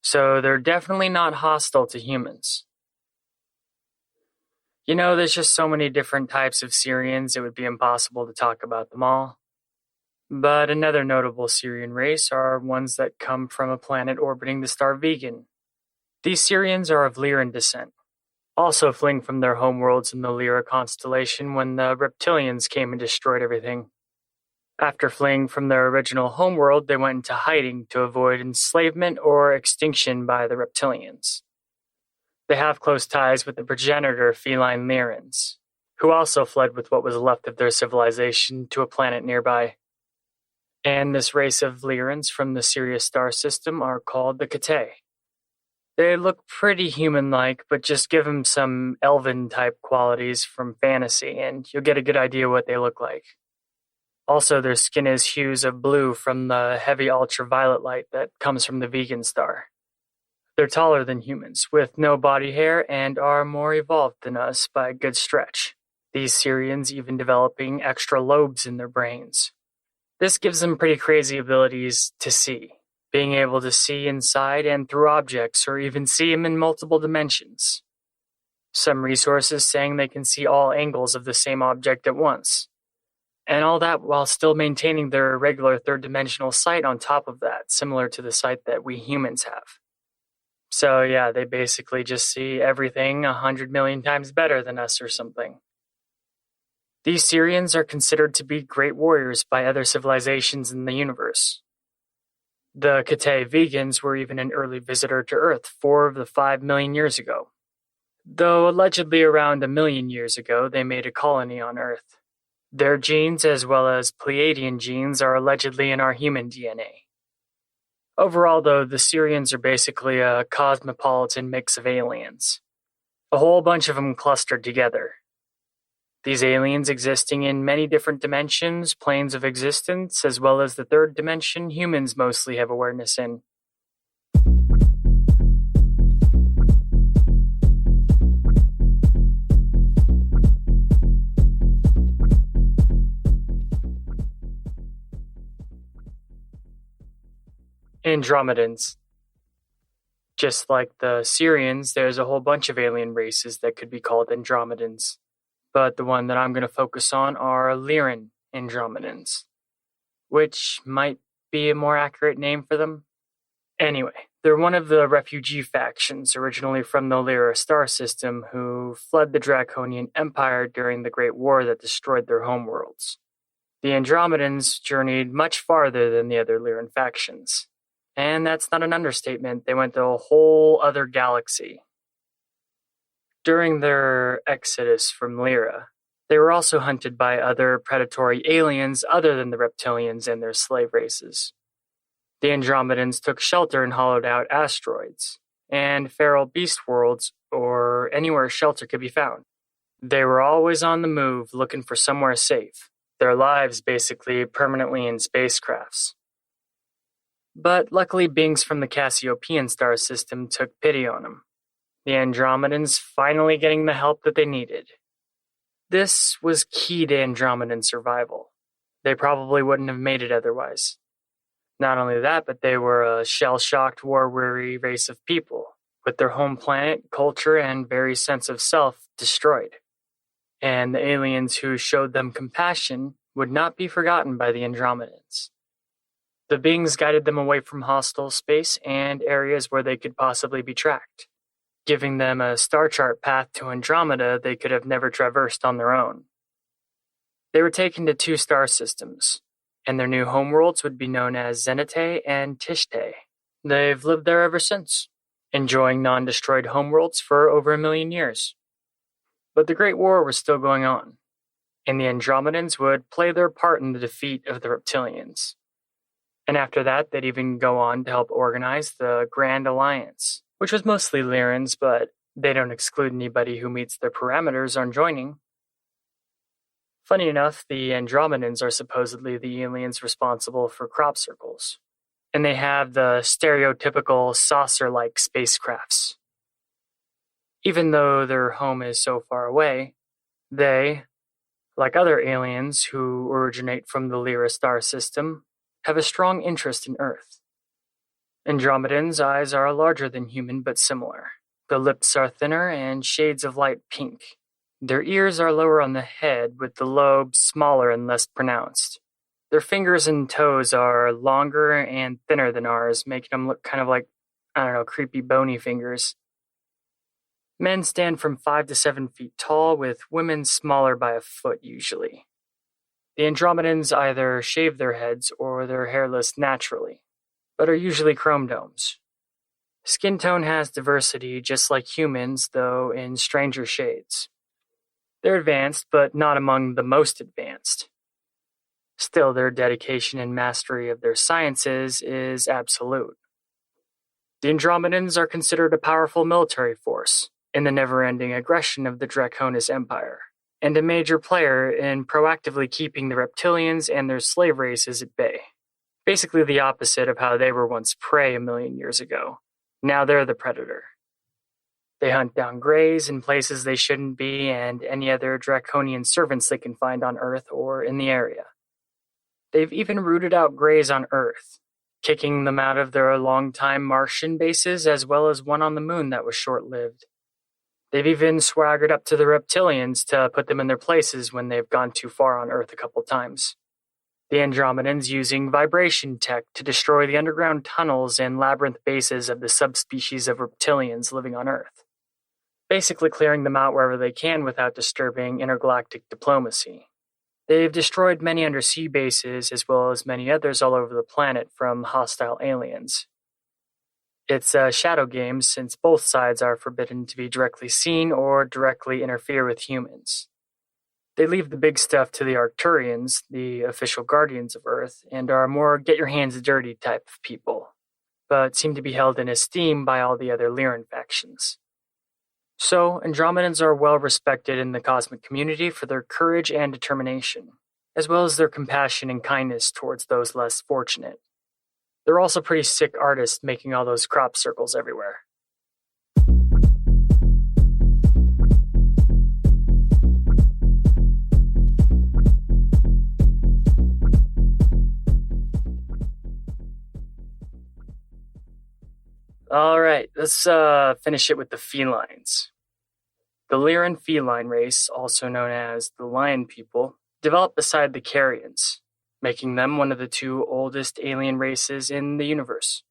So they're definitely not hostile to humans. There's just so many different types of Sirians, it would be impossible to talk about them all. But another notable Sirian race are ones that come from a planet orbiting the star Vegan. These Sirians are of Lyran descent. also fleeing from their homeworlds in the Lyra constellation when the reptilians came and destroyed everything. After fleeing from their original homeworld, they went into hiding to avoid enslavement or extinction by the reptilians. They have close ties with the progenitor feline Lyrans, who also fled with what was left of their civilization to a planet nearby. And this race of Lyrans from the Sirius star system are called the Kate. They look pretty human-like, but just give them some elven-type qualities from fantasy, and you'll get a good idea what they look like. Also, their skin is hues of blue from the heavy ultraviolet light that comes from the vegan star. They're taller than humans, with no body hair, and are more evolved than us by a good stretch, these Syrians even developing extra lobes in their brains. This gives them pretty crazy abilities to see, being able to see inside and through objects, or even see them in multiple dimensions. Some resources saying they can see all angles of the same object at once. And all that while still maintaining their regular third-dimensional sight on top of that, similar to the sight that we humans have. So yeah, they basically just see everything 100 million times better than us or something. These Syrians are considered to be great warriors by other civilizations in the universe. The Kate vegans were even an early visitor to Earth 4 of the 5 million years ago. Though allegedly around 1 million years ago, they made a colony on Earth. Their genes, as well as Pleiadian genes, are allegedly in our human DNA. Overall, though, the Syrians are basically a cosmopolitan mix of aliens. A whole bunch of them clustered together. These aliens existing in many different dimensions, planes of existence, as well as the third dimension humans mostly have awareness in. Andromedans. Just like the Syrians, there's a whole bunch of alien races that could be called Andromedans. But the one that I'm going to focus on are Lyran Andromedans, which might be a more accurate name for them. Anyway, they're one of the refugee factions originally from the Lyra star system who fled the Draconian Empire during the Great War that destroyed their homeworlds. The Andromedans journeyed much farther than the other Lyran factions. And that's not an understatement, they went to a whole other galaxy. During their exodus from Lyra, they were also hunted by other predatory aliens other than the reptilians and their slave races. The Andromedans took shelter in hollowed-out asteroids and feral beast worlds or anywhere shelter could be found. They were always on the move, looking for somewhere safe, their lives basically permanently in spacecrafts. But luckily, beings from the Cassiopean star system took pity on them, the Andromedans finally getting the help that they needed. This was key to Andromedan survival. They probably wouldn't have made it otherwise. Not only that, but they were a shell-shocked, war-weary race of people, with their home planet, culture, and very sense of self destroyed. And the aliens who showed them compassion would not be forgotten by the Andromedans. The beings guided them away from hostile space and areas where they could possibly be tracked, giving them a star chart path to Andromeda they could have never traversed on their own. They were taken to 2 star systems, and their new homeworlds would be known as Zenite and Tishte. They've lived there ever since, enjoying non-destroyed homeworlds for over 1 million years. But the Great War was still going on, and the Andromedans would play their part in the defeat of the Reptilians. And after that, they'd even go on to help organize the Grand Alliance, which was mostly Lyrans, but they don't exclude anybody who meets their parameters on joining. Funny enough, the Andromedans are supposedly the aliens responsible for crop circles, and they have the stereotypical saucer-like spacecrafts. Even though their home is so far away, they, like other aliens who originate from the Lyra star system, have a strong interest in Earth. Andromedans' eyes are larger than human but similar. The lips are thinner and shades of light pink. Their ears are lower on the head with the lobes smaller and less pronounced. Their fingers and toes are longer and thinner than ours, making them look kind of like, creepy bony fingers. Men stand from 5 to 7 feet tall, with women smaller by a foot usually. The Andromedans either shave their heads or they're hairless naturally, but are usually chrome domes. Skin tone has diversity just like humans, though in stranger shades. They're advanced, but not among the most advanced. Still, their dedication and mastery of their sciences is absolute. The Andromedans are considered a powerful military force in the never-ending aggression of the Draconis Empire, and a major player in proactively keeping the reptilians and their slave races at bay. Basically the opposite of how they were once prey a million years ago. Now they're the predator. They hunt down Greys in places they shouldn't be and any other draconian servants they can find on Earth or in the area. They've even rooted out Greys on Earth, kicking them out of their long-time Martian bases as well as one on the moon that was short-lived. They've even swaggered up to the reptilians to put them in their places when they've gone too far on Earth a couple times. The Andromedans using vibration tech to destroy the underground tunnels and labyrinth bases of the subspecies of reptilians living on Earth, basically clearing them out wherever they can without disturbing intergalactic diplomacy. They've destroyed many undersea bases as well as many others all over the planet from hostile aliens. It's a shadow game since both sides are forbidden to be directly seen or directly interfere with humans. They leave the big stuff to the Arcturians, the official guardians of Earth, and are more get-your-hands-dirty type of people, but seem to be held in esteem by all the other Lyran factions. So, Andromedans are well respected in the cosmic community for their courage and determination, as well as their compassion and kindness towards those less fortunate. They're also pretty sick artists making all those crop circles everywhere. Alright, let's finish it with the felines. The Lyran feline race, also known as the Lion People, developed beside the Carians, making them one of the two oldest alien races in the universe.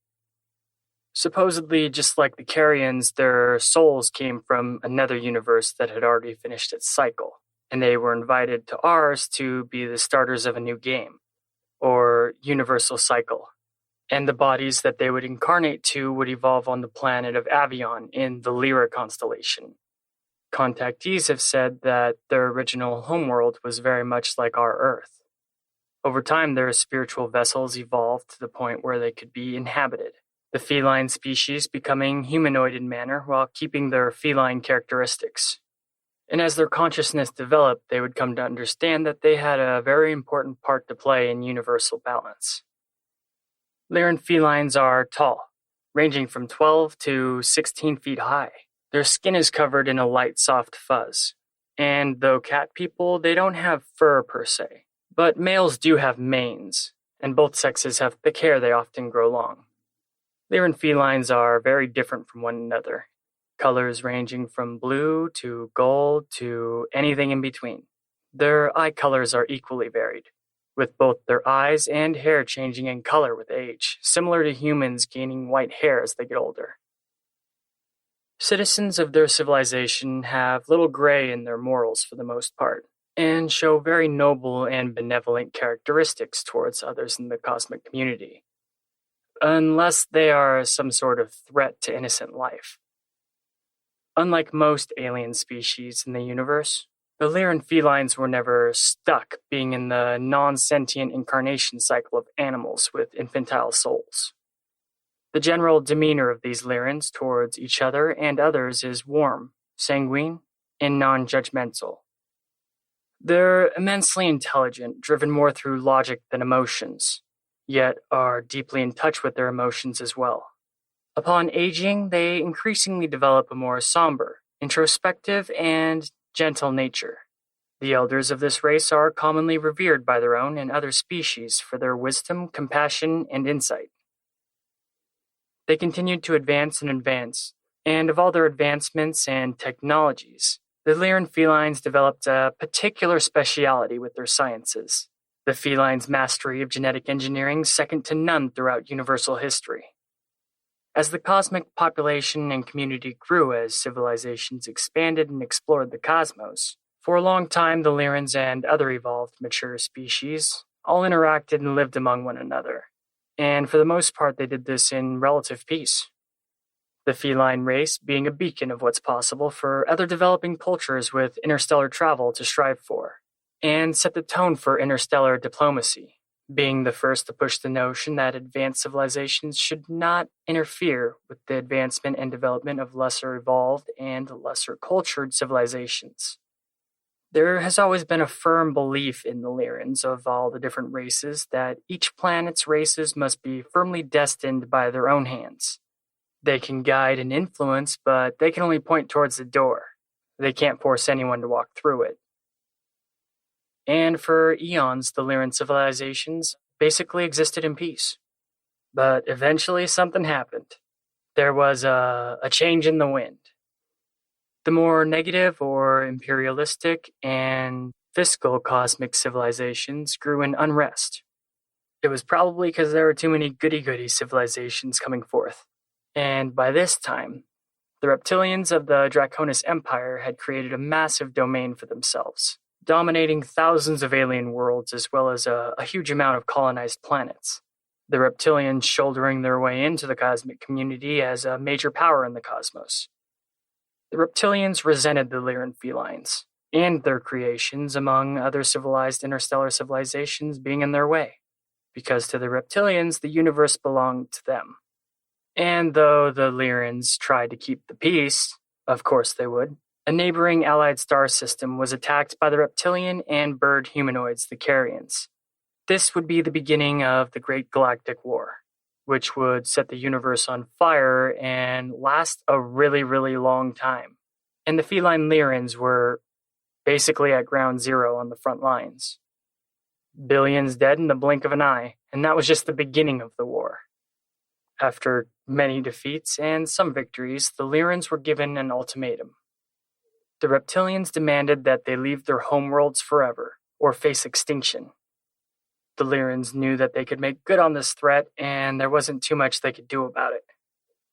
Supposedly, just like the Carians, their souls came from another universe that had already finished its cycle, and they were invited to ours to be the starters of a new game, or universal cycle. And the bodies that they would incarnate to would evolve on the planet of Avion in the Lyra constellation. Contactees have said that their original homeworld was very much like our Earth. Over time, their spiritual vessels evolved to the point where they could be inhabited, the feline species becoming humanoid in manner while keeping their feline characteristics. And as their consciousness developed, they would come to understand that they had a very important part to play in universal balance. Lyran felines are tall, ranging from 12 to 16 feet high. Their skin is covered in a light, soft fuzz. And though cat people, they don't have fur per se. But males do have manes, and both sexes have thick hair they often grow long. Lyran felines are very different from one another, colors ranging from blue to gold to anything in between. Their eye colors are equally varied, with both their eyes and hair changing in color with age, similar to humans gaining white hair as they get older. Citizens of their civilization have little gray in their morals for the most part, and show very noble and benevolent characteristics towards others in the cosmic community, unless they are some sort of threat to innocent life. Unlike most alien species in the universe, the Lyran felines were never stuck being in the non-sentient incarnation cycle of animals with infantile souls. The general demeanor of these Lyrans towards each other and others is warm, sanguine, and non-judgmental. They're immensely intelligent, driven more through logic than emotions, yet are deeply in touch with their emotions as well. Upon aging, they increasingly develop a more somber, introspective, and gentle nature. The elders of this race are commonly revered by their own and other species for their wisdom, compassion, and insight. They continued to advance, and of all their advancements and technologies, the Lyran felines developed a particular speciality with their sciences. The felines' mastery of genetic engineering second to none throughout universal history. As the cosmic population and community grew as civilizations expanded and explored the cosmos, for a long time the Lyrans and other evolved mature species all interacted and lived among one another, and for the most part they did this in relative peace. The feline race being a beacon of what's possible for other developing cultures with interstellar travel to strive for, and set the tone for interstellar diplomacy, being the first to push the notion that advanced civilizations should not interfere with the advancement and development of lesser evolved and lesser cultured civilizations. There has always been a firm belief in the Lyrans of all the different races that each planet's races must be firmly destined by their own hands. They can guide and influence, but they can only point towards the door. They can't force anyone to walk through it. And for eons, the Lyran civilizations basically existed in peace. But eventually something happened. There was a change in the wind. The more negative or imperialistic and fiscal cosmic civilizations grew in unrest. It was probably because there were too many goody-goody civilizations coming forth. And by this time, the reptilians of the Draconis Empire had created a massive domain for themselves, dominating thousands of alien worlds as well as a huge amount of colonized planets. The reptilians shouldering their way into the cosmic community as a major power in the cosmos. The reptilians resented the Lyran felines and their creations, among other civilized interstellar civilizations, being in their way, because to the reptilians the universe belonged to them. And though the Lyrans tried to keep the peace, of course they would, a neighboring allied star system was attacked by the reptilian and bird humanoids, the Carians. This would be the beginning of the Great Galactic War, which would set the universe on fire and last a really, really long time. And the feline Lyrans were basically at ground zero on the front lines. Billions dead in the blink of an eye, and that was just the beginning of the war. After many defeats and some victories, the Lyrans were given an ultimatum. The reptilians demanded that they leave their homeworlds forever, or face extinction. The Lyrans knew that they could make good on this threat, and there wasn't too much they could do about it.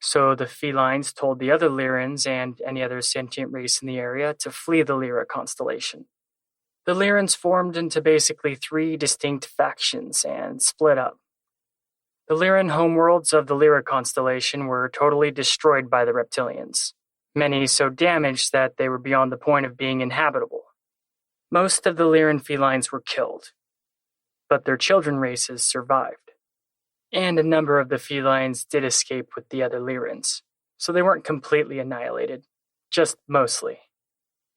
So the felines told the other Lyrans and any other sentient race in the area to flee the Lyra constellation. The Lyrans formed into basically 3 distinct factions and split up. The Lyran homeworlds of the Lyra constellation were totally destroyed by the reptilians, many so damaged that they were beyond the point of being inhabitable. Most of the Lyran felines were killed, but their children races survived. And a number of the felines did escape with the other Lyrans, so they weren't completely annihilated, just mostly.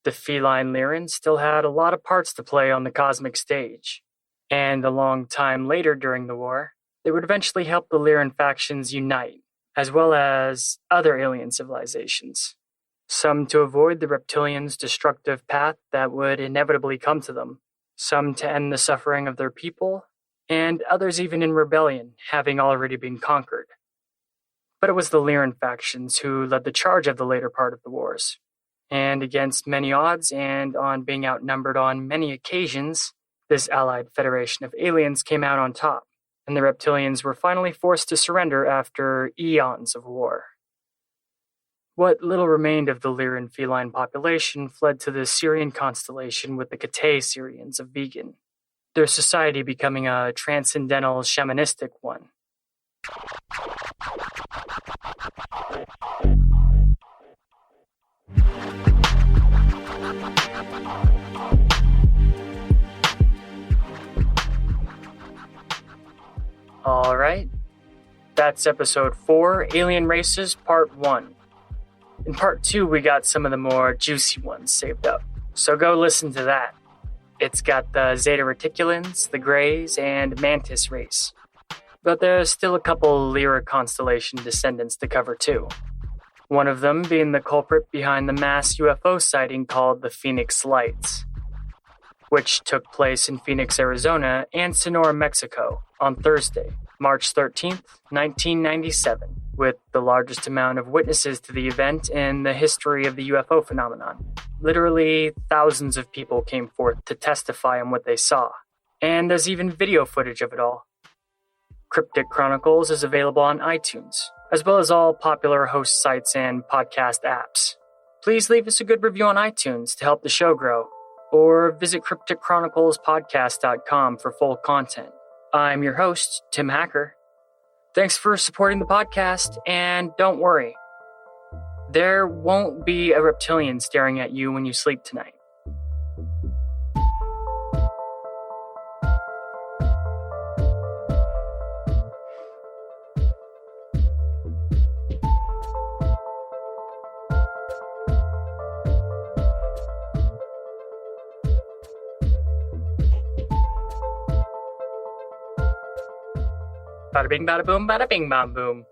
The feline Lyrans still had a lot of parts to play on the cosmic stage, and a long time later during the war, they would eventually help the Lyran factions unite, as well as other alien civilizations. Some to avoid the reptilians' destructive path that would inevitably come to them, some to end the suffering of their people, and others even in rebellion, having already been conquered. But it was the Lyran factions who led the charge of the later part of the wars, and against many odds and on being outnumbered on many occasions, this allied federation of aliens came out on top, and the reptilians were finally forced to surrender after eons of war. What little remained of the Lyran feline population fled to the Syrian constellation with the Kate Syrians of Vegan, their society becoming a transcendental shamanistic one. Alright, that's episode 4, Alien Races, part 1. In part 2, we got some of the more juicy ones saved up, so go listen to that. It's got the Zeta Reticulans, the Greys, and Mantis race. But there's still a couple Lyra constellation descendants to cover too. One of them being the culprit behind the mass UFO sighting called the Phoenix Lights, which took place in Phoenix, Arizona and Sonora, Mexico on Thursday, March 13th, 1997, with the largest amount of witnesses to the event in the history of the UFO phenomenon. Literally, thousands of people came forth to testify on what they saw, and there's even video footage of it all. Cryptic Chronicles is available on iTunes, as well as all popular host sites and podcast apps. Please leave us a good review on iTunes to help the show grow, or visit crypticchroniclespodcast.com for full content. I'm your host, Tim Hacker. Thanks for supporting the podcast, and don't worry, there won't be a reptilian staring at you when you sleep tonight. Bada bing, bada boom, bada bing, bam boom.